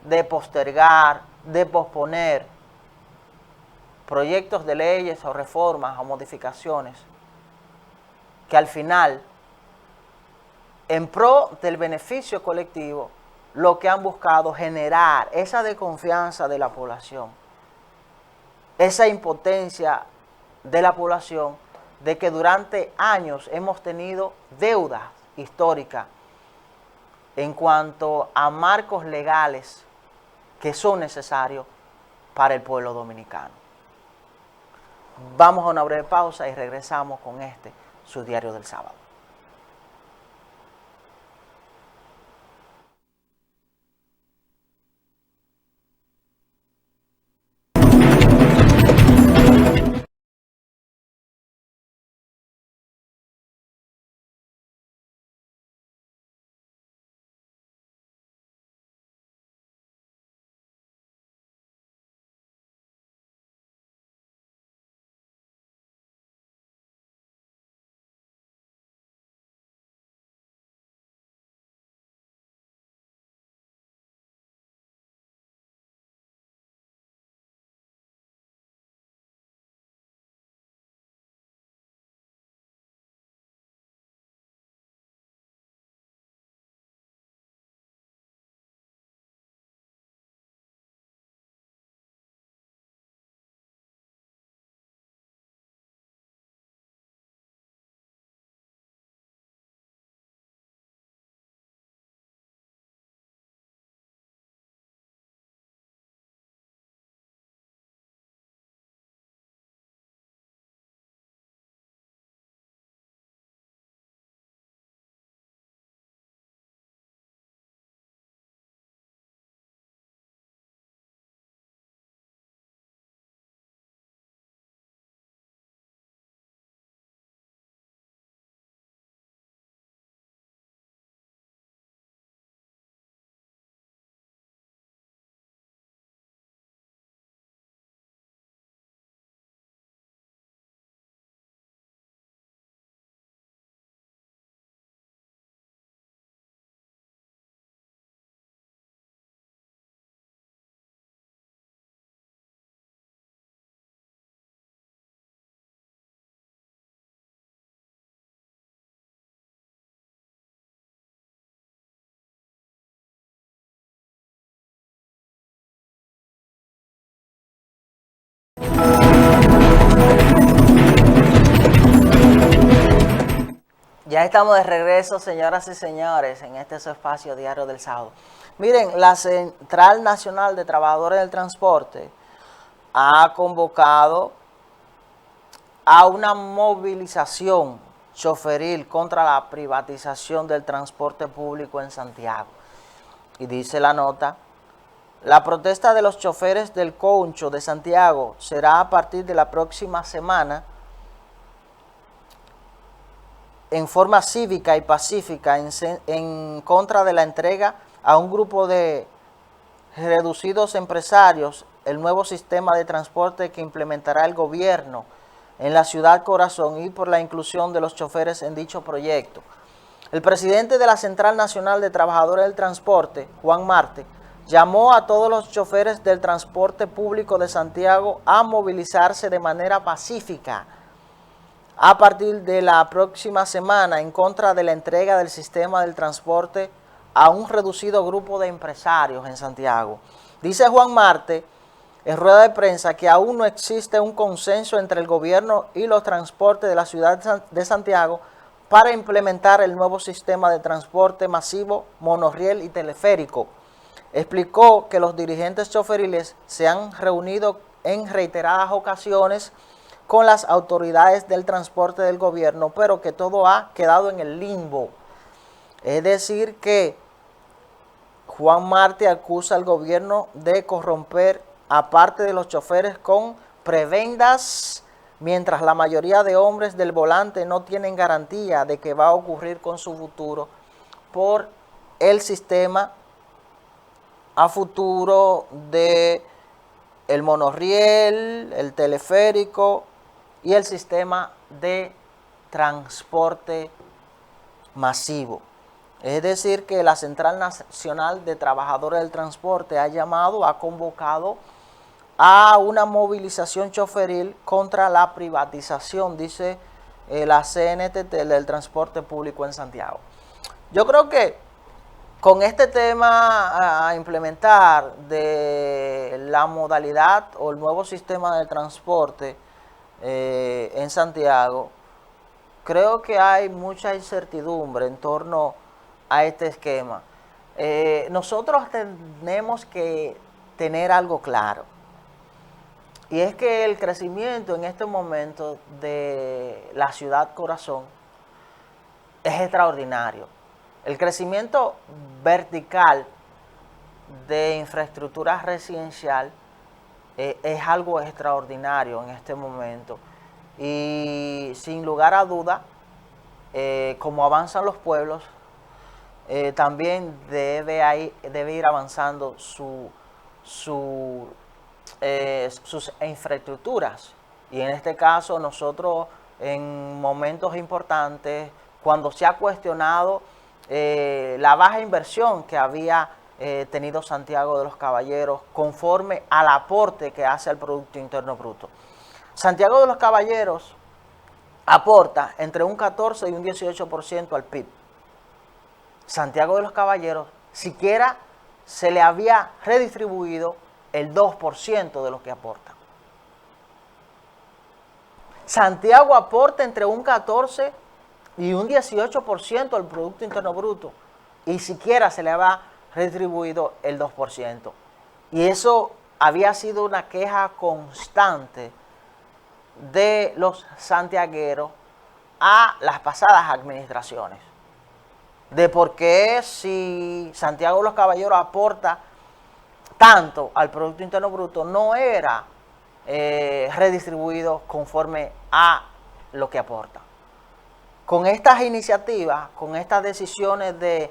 de postergar, de posponer proyectos de leyes o reformas o modificaciones que al final, en pro del beneficio colectivo, lo que han buscado generar esa desconfianza de la población, esa impotencia de la población de que durante años hemos tenido deudas históricas en cuanto a marcos legales que son necesarios para el pueblo dominicano. Vamos a una breve pausa y regresamos con su diario del sábado. Ya estamos de regreso, señoras y señores, en este su espacio diario del sábado. Miren, la Central Nacional de Trabajadores del Transporte ha convocado a una movilización choferil contra la privatización del transporte público en Santiago. Y dice la nota: la protesta de los choferes del Concho de Santiago será a partir de la próxima semana en forma cívica y pacífica en contra de la entrega a un grupo de reducidos empresarios el nuevo sistema de transporte que implementará el gobierno en la ciudad corazón y por la inclusión de los choferes en dicho proyecto. El presidente de la Central Nacional de Trabajadores del Transporte, Juan Marte, llamó a todos los choferes del transporte público de Santiago a movilizarse de manera pacífica a partir de la próxima semana en contra de la entrega del sistema del transporte a un reducido grupo de empresarios en Santiago. Dice Juan Marte en rueda de prensa que aún no existe un consenso entre el gobierno y los transportes de la ciudad de Santiago para implementar el nuevo sistema de transporte masivo, monorriel y teleférico. Explicó que los dirigentes choferiles se han reunido en reiteradas ocasiones con las autoridades del transporte del gobierno, pero que todo ha quedado en el limbo. Es decir, que Juan Marte acusa al gobierno de corromper a parte de los choferes con prebendas, mientras la mayoría de hombres del volante no tienen garantía de que va a ocurrir con su futuro por el sistema a futuro de el monorriel, el teleférico y el sistema de transporte masivo. Es decir, que la Central Nacional de Trabajadores del Transporte ha convocado a una movilización choferil contra la privatización, dice la CNTT, del transporte público en Santiago. Yo creo que con este tema a implementar de la modalidad o el nuevo sistema de transporte en Santiago, creo que hay mucha incertidumbre en torno a este esquema. Nosotros tenemos que tener algo claro, y es que el crecimiento en este momento de la ciudad corazón es extraordinario. El crecimiento vertical de infraestructura residencial es algo extraordinario en este momento, y sin lugar a duda, como avanzan los pueblos, también debe ir avanzando sus infraestructuras. Y en este caso nosotros, en momentos importantes, cuando se ha cuestionado la baja inversión que había tenido Santiago de los Caballeros conforme al aporte que hace al Producto Interno Bruto. Santiago de los Caballeros aporta entre un 14 y un 18% al PIB. Santiago de los Caballeros siquiera se le había redistribuido el 2% de lo que aporta. Santiago aporta entre un 14 y un 18% al Producto Interno Bruto, y siquiera se le había redistribuido el 2%. Y eso había sido una queja constante de los santiagueros a las pasadas administraciones, de por qué si Santiago de los Caballeros aporta tanto al Producto Interno Bruto no era redistribuido conforme a lo que aporta. Con estas iniciativas, con estas decisiones de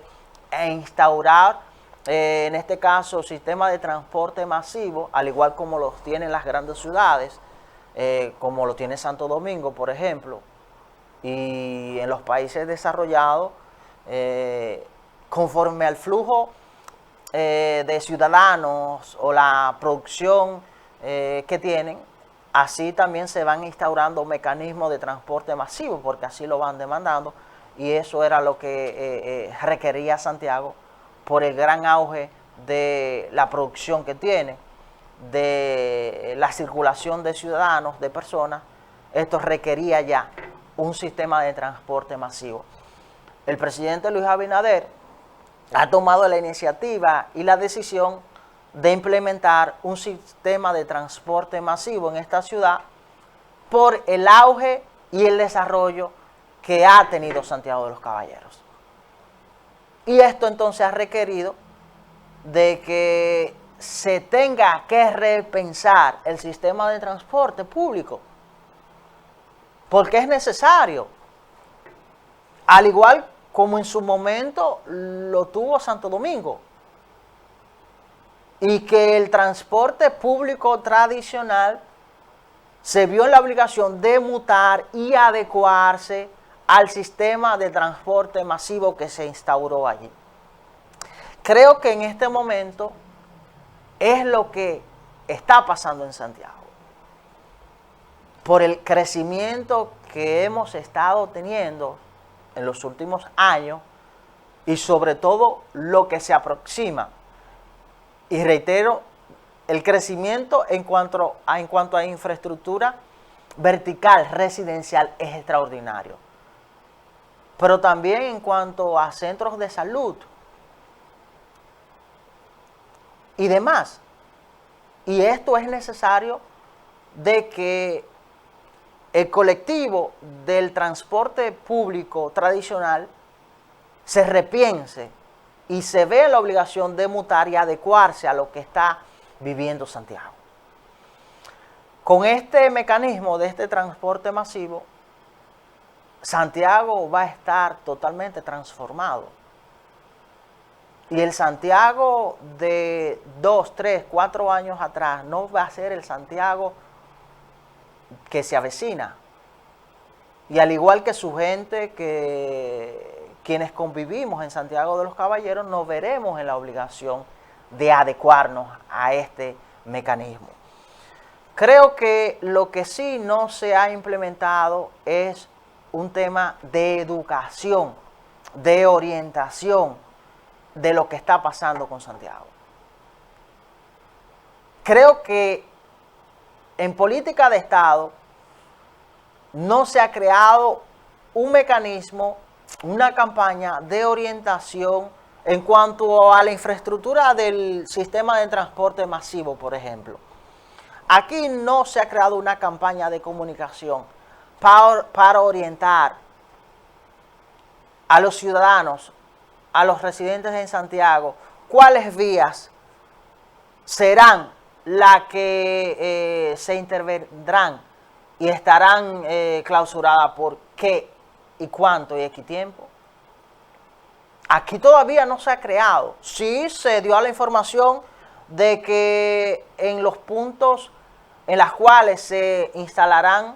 instaurar, en este caso, sistema de transporte masivo, al igual como los tienen las grandes ciudades, como lo tiene Santo Domingo, por ejemplo, y en los países desarrollados, conforme al flujo de ciudadanos o la producción que tienen, así también se van instaurando mecanismos de transporte masivo, porque así lo van demandando, y eso era lo que requería Santiago por el gran auge de la producción que tiene, de la circulación de ciudadanos, de personas. Esto requería ya un sistema de transporte masivo. el presidente Luis Abinader ha tomado la iniciativa y la decisión de implementar un sistema de transporte masivo en esta ciudad por el auge y el desarrollo que ha tenido Santiago de los Caballeros. Y esto entonces ha requerido de que se tenga que repensar el sistema de transporte público, porque es necesario, al igual como en su momento lo tuvo Santo Domingo, y que el transporte público tradicional se vio en la obligación de mutar y adecuarse al sistema de transporte masivo que se instauró allí. Creo que en este momento es lo que está pasando en Santiago. Por el crecimiento que hemos estado teniendo en los últimos años y sobre todo lo que se aproxima. Y reitero, el crecimiento en cuanto a infraestructura vertical residencial es extraordinario. Pero también en cuanto a centros de salud y demás. Y esto es necesario de que el colectivo del transporte público tradicional se repiense y se vea la obligación de mutar y adecuarse a lo que está viviendo Santiago. Con este mecanismo de este transporte masivo, Santiago va a estar totalmente transformado. Y el Santiago de 2, 3, 4 años atrás no va a ser el Santiago que se avecina. Y al igual que su gente, quienes convivimos en Santiago de los Caballeros, nos veremos en la obligación de adecuarnos a este mecanismo. Creo que lo que sí no se ha implementado es un tema de educación, de orientación de lo que está pasando con Santiago. Creo que en política de Estado no se ha creado un mecanismo, una campaña de orientación en cuanto a la infraestructura del sistema de transporte masivo, por ejemplo. Aquí no se ha creado una campaña de comunicación para orientar a los ciudadanos, a los residentes en Santiago, cuáles vías serán las que se intervendrán y estarán clausuradas por qué y cuánto y qué tiempo. Aquí todavía no se ha creado. Sí se dio la información de que en los puntos en los cuales se instalarán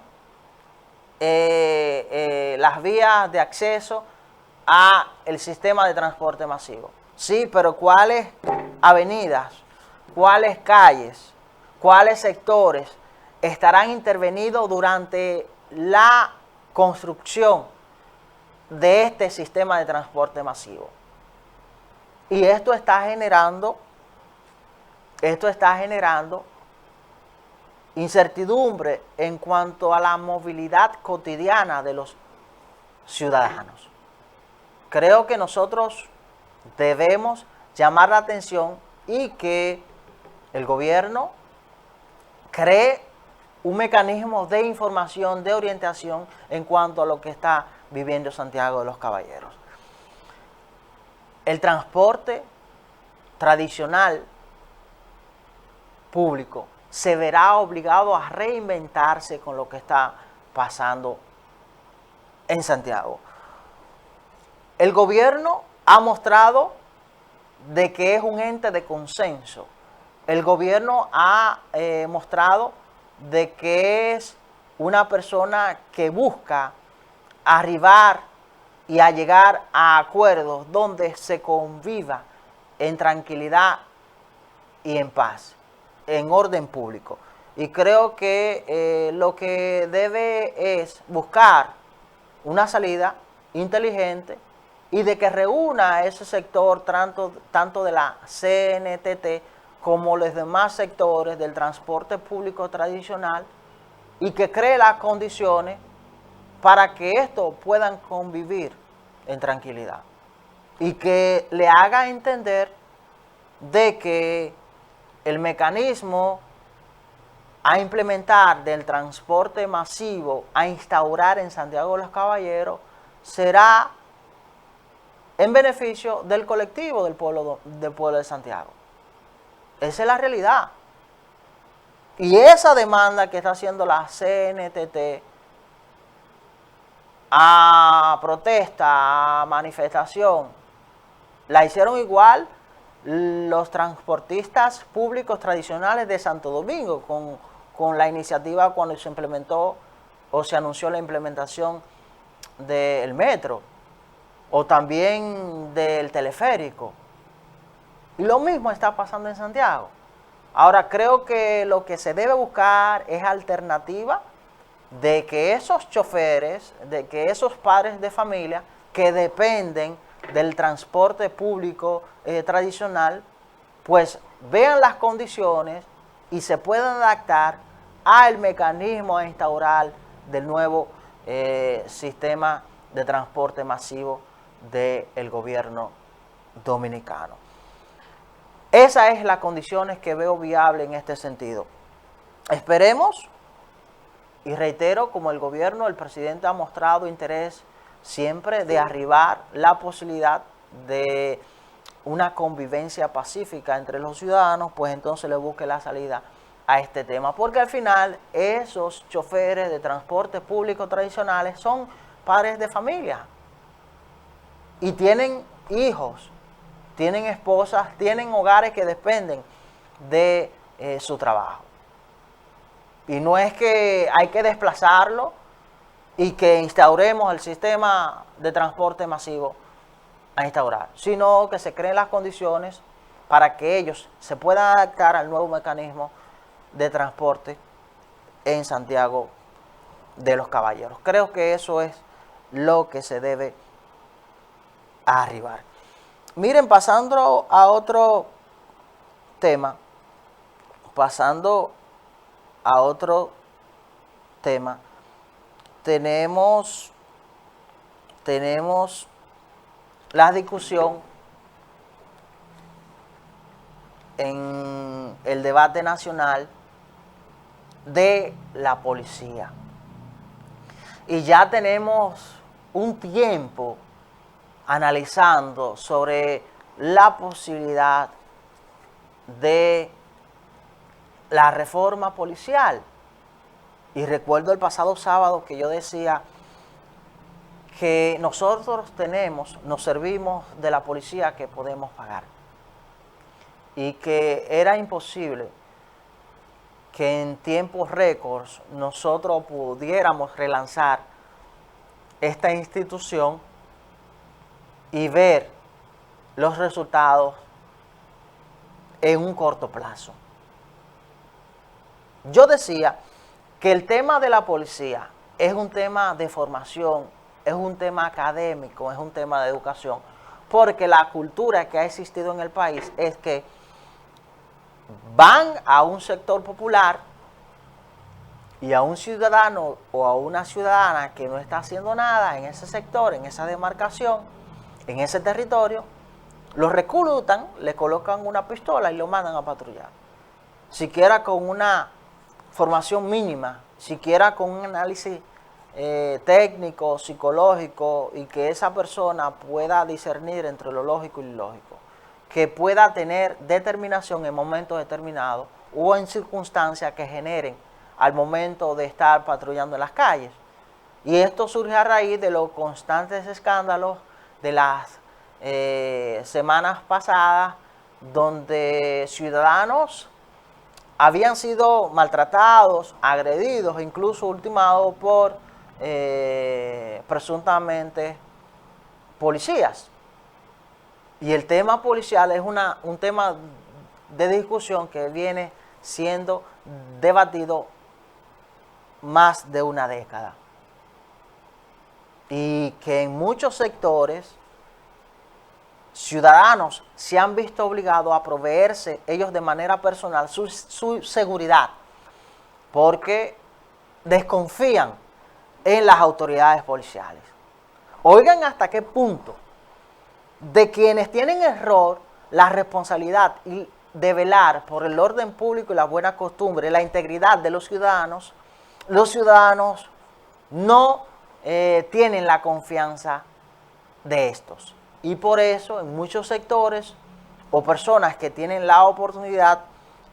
las vías de acceso a el sistema de transporte masivo. Sí, pero ¿cuáles avenidas, cuáles calles, cuáles sectores estarán intervenidos durante la construcción de este sistema de transporte masivo? Y esto está generando incertidumbre en cuanto a la movilidad cotidiana de los ciudadanos. Creo que nosotros debemos llamar la atención y que el gobierno cree un mecanismo de información, de orientación en cuanto a lo que está viviendo Santiago de los Caballeros. El transporte tradicional público se verá obligado a reinventarse con lo que está pasando en Santiago. El gobierno ha mostrado de que es un ente de consenso. El gobierno ha mostrado de que es una persona que busca arribar y a llegar a acuerdos donde se conviva en tranquilidad y en paz, en orden público. Y creo que lo que debe es buscar una salida inteligente y de que reúna a ese sector tanto de la CNTT como los demás sectores del transporte público tradicional y que cree las condiciones para que estos puedan convivir en tranquilidad y que le haga entender de que el mecanismo a implementar del transporte masivo, a instaurar en Santiago de los Caballeros, será en beneficio del colectivo del pueblo de Santiago. Esa es la realidad. Y esa demanda que está haciendo la CNTT a protesta, a manifestación, la hicieron igual los transportistas públicos tradicionales de Santo Domingo con la iniciativa cuando se implementó o se anunció la implementación del metro o también del teleférico. Y lo mismo está pasando en Santiago. Ahora creo que lo que se debe buscar es alternativa de que esos choferes, de que esos padres de familia que dependen del transporte público tradicional, pues vean las condiciones y se puedan adaptar al mecanismo a instaurar del nuevo sistema de transporte masivo del gobierno dominicano. Esas es las condiciones que veo viable en este sentido. Esperemos, y reitero, como el gobierno, el presidente ha mostrado interés siempre de arribar la posibilidad de una convivencia pacífica entre los ciudadanos, pues entonces le busque la salida a este tema. Porque al final esos choferes de transporte público tradicionales son padres de familia y tienen hijos, tienen esposas, tienen hogares que dependen de su trabajo. Y no es que hay que desplazarlo y que instauremos el sistema de transporte masivo a instaurar, sino que se creen las condiciones para que ellos se puedan adaptar al nuevo mecanismo de transporte en Santiago de los Caballeros. Creo que eso es lo que se debe arribar. Miren, pasando a otro tema, tenemos la discusión en el debate nacional de la policía. Y ya tenemos un tiempo analizando sobre la posibilidad de la reforma policial. Y recuerdo el pasado sábado que yo decía que nosotros nos servimos de la policía que podemos pagar. Y que era imposible que en tiempos récords nosotros pudiéramos relanzar esta institución y ver los resultados en un corto plazo. Yo decía que el tema de la policía es un tema de formación, es un tema académico, es un tema de educación, porque la cultura que ha existido en el país es que van a un sector popular y a un ciudadano o a una ciudadana que no está haciendo nada en ese sector, en esa demarcación, en ese territorio, lo reclutan, le colocan una pistola y lo mandan a patrullar. Siquiera con una formación mínima, siquiera con un análisis técnico, psicológico, y que esa persona pueda discernir entre lo lógico y lo ilógico, que pueda tener determinación en momentos determinados o en circunstancias que generen al momento de estar patrullando en las calles. Y esto surge a raíz de los constantes escándalos de las semanas pasadas, donde ciudadanos habían sido maltratados, agredidos, incluso ultimados por presuntamente policías. Y el tema policial es un tema de discusión que viene siendo debatido más de una década. Y que en muchos sectores ciudadanos se han visto obligados a proveerse ellos de manera personal su seguridad, porque desconfían en las autoridades policiales Oigan hasta qué punto de quienes tienen error la responsabilidad de velar por el orden público y la buena costumbre, la integridad de los ciudadanos no tienen la confianza de estos. Y por eso en muchos sectores o personas que tienen la oportunidad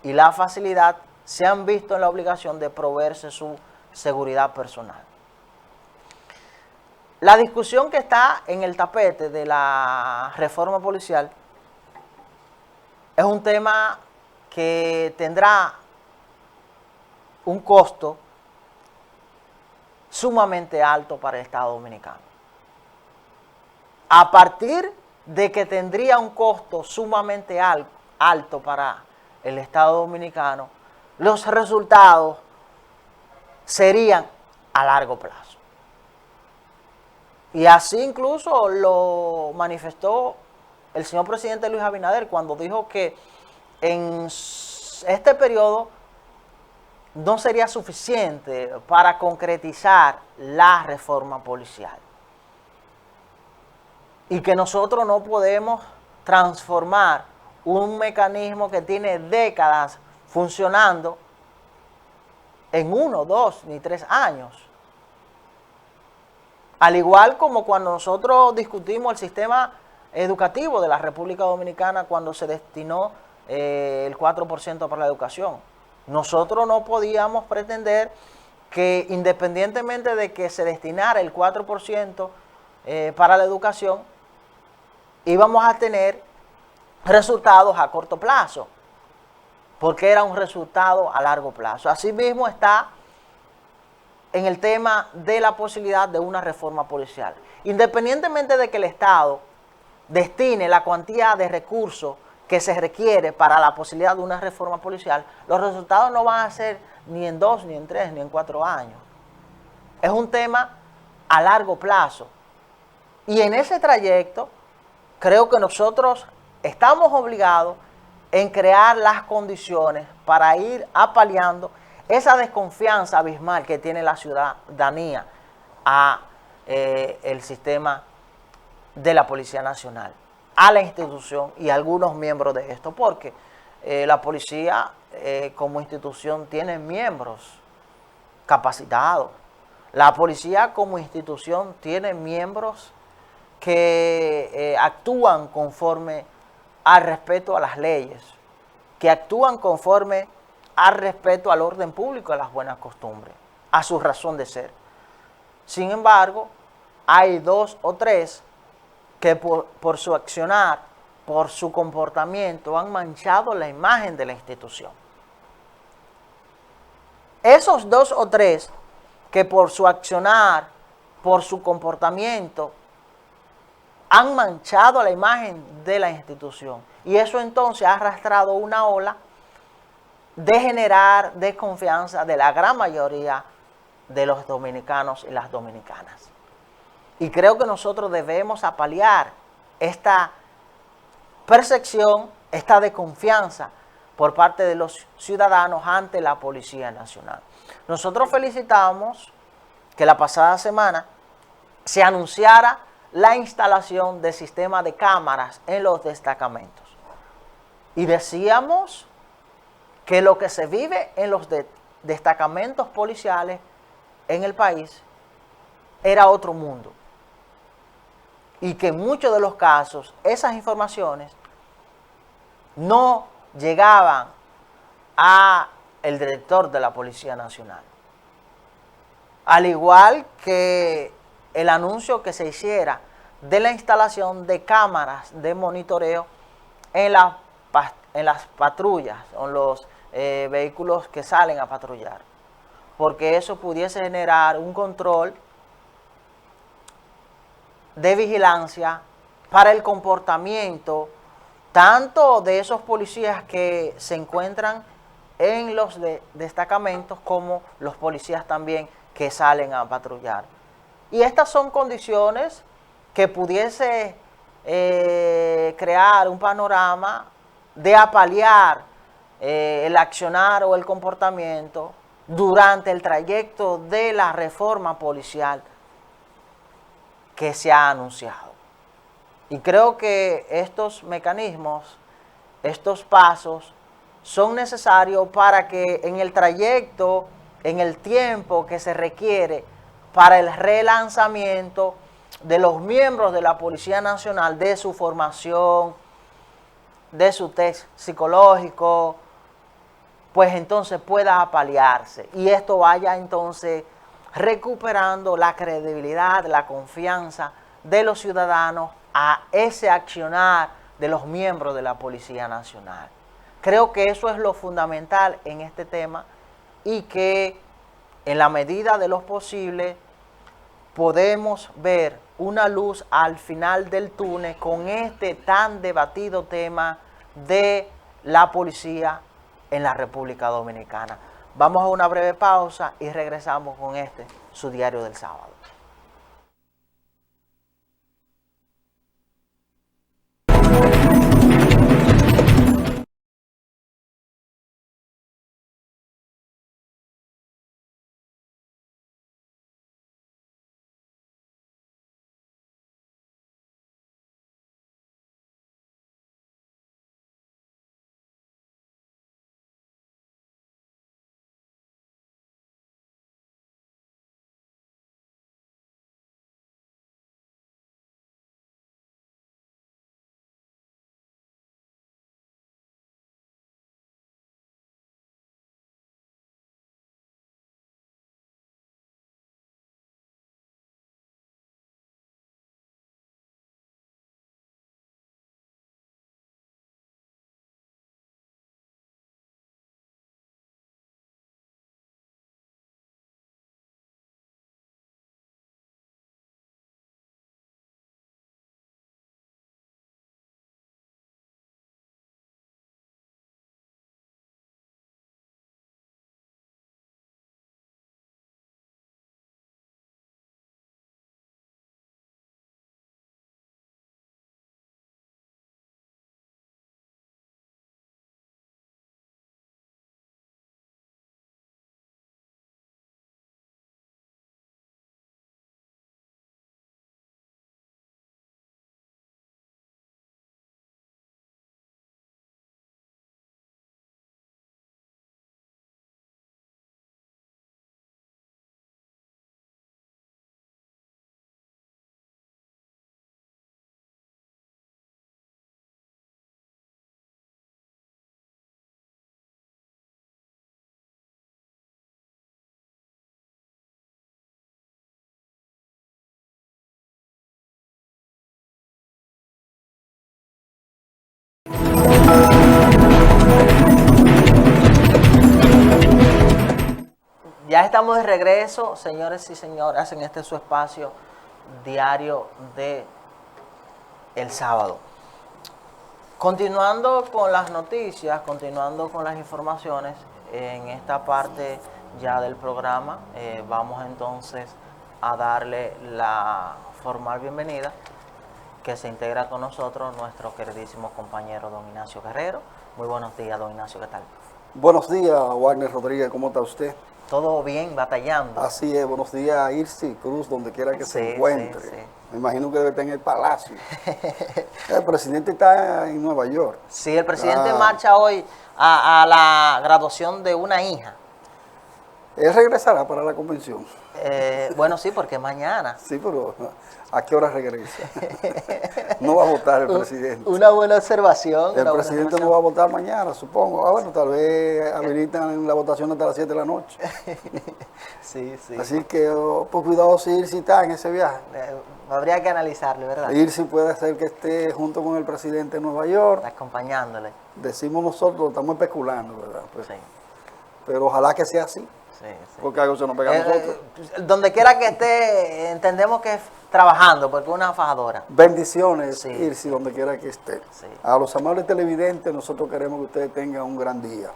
y la facilidad se han visto en la obligación de proveerse su seguridad personal. La discusión que está en el tapete de la reforma policial es un tema que tendrá un costo sumamente alto para el Estado Dominicano. A partir de que tendría un costo sumamente alto para el Estado Dominicano, los resultados serían a largo plazo. Y así incluso lo manifestó el señor presidente Luis Abinader cuando dijo que en este periodo no sería suficiente para concretizar la reforma policial. Y que nosotros no podemos transformar un mecanismo que tiene décadas funcionando en 1, 2 ni 3 años. Al igual como cuando nosotros discutimos el sistema educativo de la República Dominicana cuando se destinó el 4% para la educación. Nosotros no podíamos pretender que independientemente de que se destinara el 4% para la educación, íbamos a tener resultados a corto plazo, porque era un resultado a largo plazo. Asimismo está en el tema de la posibilidad de una reforma policial. Independientemente de que el Estado destine la cuantía de recursos que se requiere para la posibilidad de una reforma policial, los resultados no van a ser ni en 2, ni en 3, ni en 4 años. Es un tema a largo plazo. Y en ese trayecto, creo que nosotros estamos obligados en crear las condiciones para ir apaleando esa desconfianza abismal que tiene la ciudadanía a el sistema de la Policía Nacional, a la institución y a algunos miembros de esto, porque la policía como institución tiene miembros capacitados. La policía como institución tiene miembros que actúan conforme al respeto a las leyes, que actúan conforme al respeto al orden público y a las buenas costumbres, a su razón de ser. Sin embargo, hay 2 o 3 que por su accionar, por su comportamiento, han manchado la imagen de la institución. Esos 2 o 3 que por su accionar, por su comportamiento, han manchado la imagen de la institución. Y eso entonces ha arrastrado una ola de generar desconfianza de la gran mayoría de los dominicanos y las dominicanas. Y creo que nosotros debemos apalear esta percepción, esta desconfianza por parte de los ciudadanos ante la Policía Nacional. Nosotros felicitamos que la pasada semana se anunciara la instalación de sistemas de cámaras en los destacamentos. Y decíamos que lo que se vive en los destacamentos policiales en el país era otro mundo. Y que en muchos de los casos esas informaciones no llegaban a el director de la Policía Nacional. Al igual que el anuncio que se hiciera de la instalación de cámaras de monitoreo en las patrullas, o en los vehículos que salen a patrullar, porque eso pudiese generar un control de vigilancia para el comportamiento tanto de esos policías que se encuentran en los destacamentos como los policías también que salen a patrullar. Y estas son condiciones que pudiese crear un panorama de apalear el accionar o el comportamiento durante el trayecto de la reforma policial que se ha anunciado. Y creo que estos mecanismos, estos pasos, son necesarios para que en el trayecto, en el tiempo que se requiere para el relanzamiento de los miembros de la Policía Nacional, de su formación, de su test psicológico, pues entonces pueda apalearse y esto vaya entonces recuperando la credibilidad, la confianza de los ciudadanos a ese accionar de los miembros de la Policía Nacional. Creo que eso es lo fundamental en este tema y que en la medida de lo posible podemos ver una luz al final del túnel con este tan debatido tema de la policía en la República Dominicana. Vamos a una breve pausa y regresamos con su diario del sábado. Ya estamos de regreso, señores y señoras, en su espacio diario de el sábado. Continuando con las noticias, continuando con las informaciones, en esta parte ya del programa vamos entonces a darle la formal bienvenida que se integra con nosotros nuestro queridísimo compañero don Ignacio Guerrero. Muy buenos días, don Ignacio, ¿qué tal? Buenos días, Wagner Rodríguez, ¿cómo está usted? Todo bien, batallando. Así es, buenos días, Irsi Cruz, donde quiera que se encuentre. Sí. Me imagino que debe estar en el Palacio. El presidente está en Nueva York. Sí, el presidente marcha hoy a la graduación de una hija. ¿Él regresará para la convención? Bueno, sí, porque mañana. Sí, pero ¿a qué hora regresa? No va a votar el presidente. Una buena observación. El presidente no va a votar mañana, supongo. Bueno, tal vez habilitan la votación hasta las 7 de la noche. Sí, sí. Así que, pues cuidado si Irsi está en ese viaje. Habría que analizarlo, ¿verdad? Irsi puede ser que esté junto con el presidente en Nueva York. Acompañándole. Decimos nosotros, estamos especulando, ¿verdad? Pues, sí. Pero ojalá que sea así. Sí, sí. Porque algo se nos pega a nosotros. Donde quiera que esté, entendemos que es trabajando, porque es una fajadora. Bendiciones, sí, Irsi, sí. Donde quiera que esté. Sí. A los amables televidentes, nosotros queremos que ustedes tengan un gran día.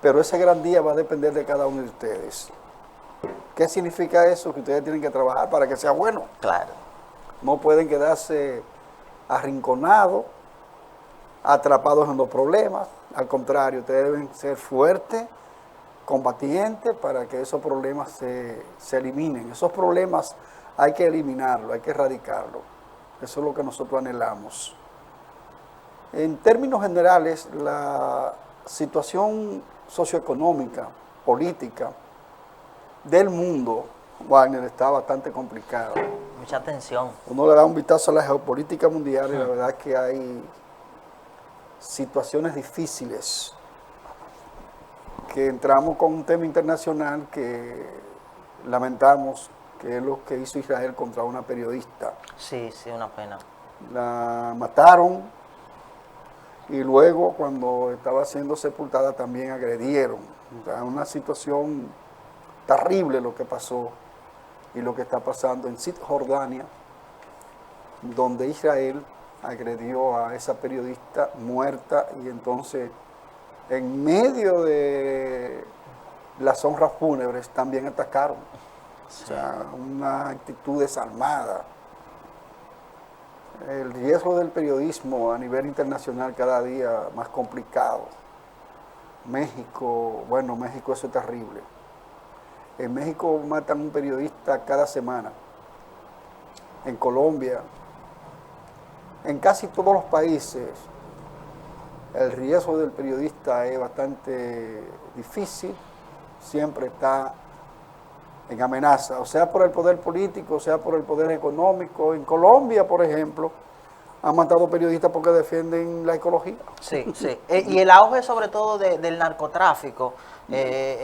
Pero ese gran día va a depender de cada uno de ustedes. ¿Qué significa eso? Que ustedes tienen que trabajar para que sea bueno. Claro. No pueden quedarse arrinconados, atrapados en los problemas. Al contrario, ustedes deben ser fuertes, combatientes, para que esos problemas se eliminen. Esos problemas hay que eliminarlo, hay que erradicarlo. Eso es lo que nosotros anhelamos. En términos generales, la situación socioeconómica, política del mundo, Wagner, está bastante complicada. Mucha tensión. Uno le da un vistazo a la geopolítica mundial y la verdad es que hay situaciones difíciles, que entramos con un tema internacional que lamentamos, que es lo que hizo Israel contra una periodista. Sí, sí, una pena. La mataron y luego cuando estaba siendo sepultada también agredieron. O sea, una situación terrible lo que pasó y lo que está pasando en Cisjordania, donde Israel agredió a esa periodista muerta y entonces en medio de las honras fúnebres también atacaron. Sí. O sea, una actitud desarmada. El riesgo del periodismo a nivel internacional cada día más complicado. México, bueno, México eso es terrible. En México matan un periodista cada semana. En Colombia, en casi todos los países, el riesgo del periodista es bastante difícil, siempre está en amenaza, o sea por el poder político, o sea por el poder económico. En Colombia, por ejemplo, han matado periodistas porque defienden la ecología. Sí, sí. Y el auge sobre todo del narcotráfico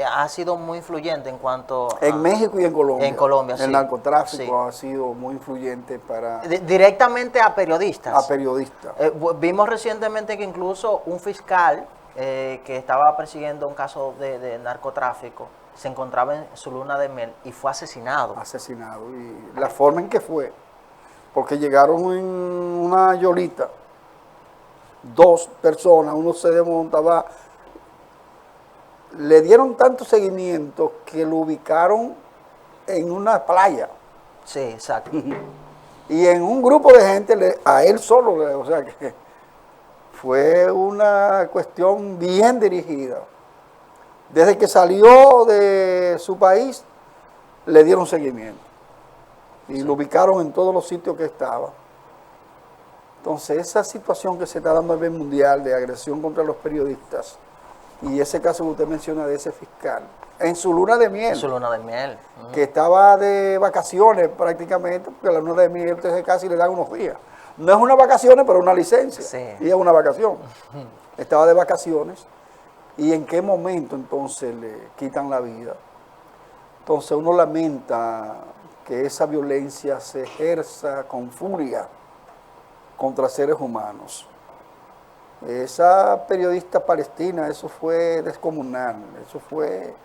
ha sido muy influyente en cuanto a... En México y en Colombia. En Colombia, sí. El narcotráfico Sí. ha sido muy influyente para... Directamente a periodistas. A periodistas. Vimos recientemente que incluso un fiscal que estaba persiguiendo un caso de narcotráfico se encontraba en su luna de miel y fue asesinado. Asesinado. Y la forma en que fue, porque llegaron en una yolita, 2 personas, uno se desmontaba, le dieron tanto seguimiento que lo ubicaron en una playa. Sí, exacto. Y en un grupo de gente, a él solo, o sea que fue una cuestión bien dirigida. Desde que salió de su país, le dieron seguimiento. Y Sí. lo ubicaron en todos los sitios que estaba. Entonces, esa situación que se está dando a nivel mundial de agresión contra los periodistas, y ese caso que usted menciona de ese fiscal, en su luna de miel, Su luna de miel. que estaba de vacaciones prácticamente, porque la luna de miel usted se casa y le dan unos días. No es una vacaciones, pero una licencia. Sí. Y es una vacación. Estaba de vacaciones. ¿Y en qué momento entonces le quitan la vida? Entonces uno lamenta que esa violencia se ejerza con furia contra seres humanos. Esa periodista palestina, eso fue descomunal, eso fue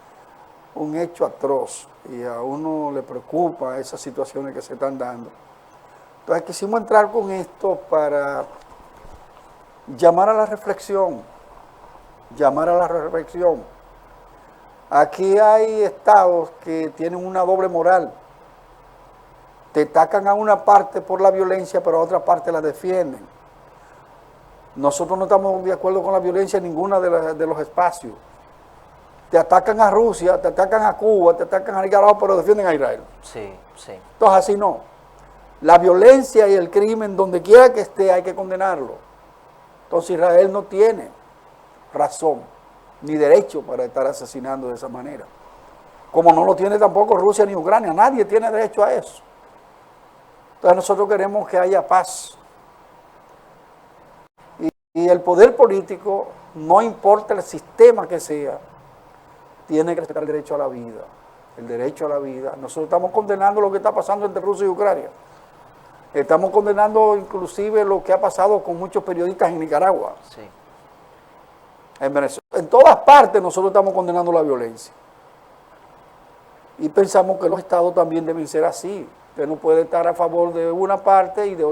un hecho atroz y a uno le preocupa esas situaciones que se están dando. Entonces quisimos entrar con esto para llamar a la reflexión, Aquí hay estados que tienen una doble moral. Te atacan a una parte por la violencia, pero a otra parte la defienden. Nosotros no estamos de acuerdo con la violencia en ninguna de los espacios. Te atacan a Rusia, te atacan a Cuba, te atacan a Nicaragua, pero defienden a Israel. Sí, sí. Entonces así no. La violencia y el crimen, donde quiera que esté, hay que condenarlo. Entonces Israel no tiene razón ni derecho para estar asesinando de esa manera. Como no lo tiene tampoco Rusia ni Ucrania. Nadie tiene derecho a eso. Entonces nosotros queremos que haya paz. Y el poder político, no importa el sistema que sea, tiene que respetar el derecho a la vida. El derecho a la vida. Nosotros estamos condenando lo que está pasando entre Rusia y Ucrania. Estamos condenando inclusive lo que ha pasado con muchos periodistas en Nicaragua. Sí. En Venezuela. En todas partes nosotros estamos condenando la violencia. Y pensamos que los estados también deben ser así. Usted no puede estar a favor de una parte y de otra.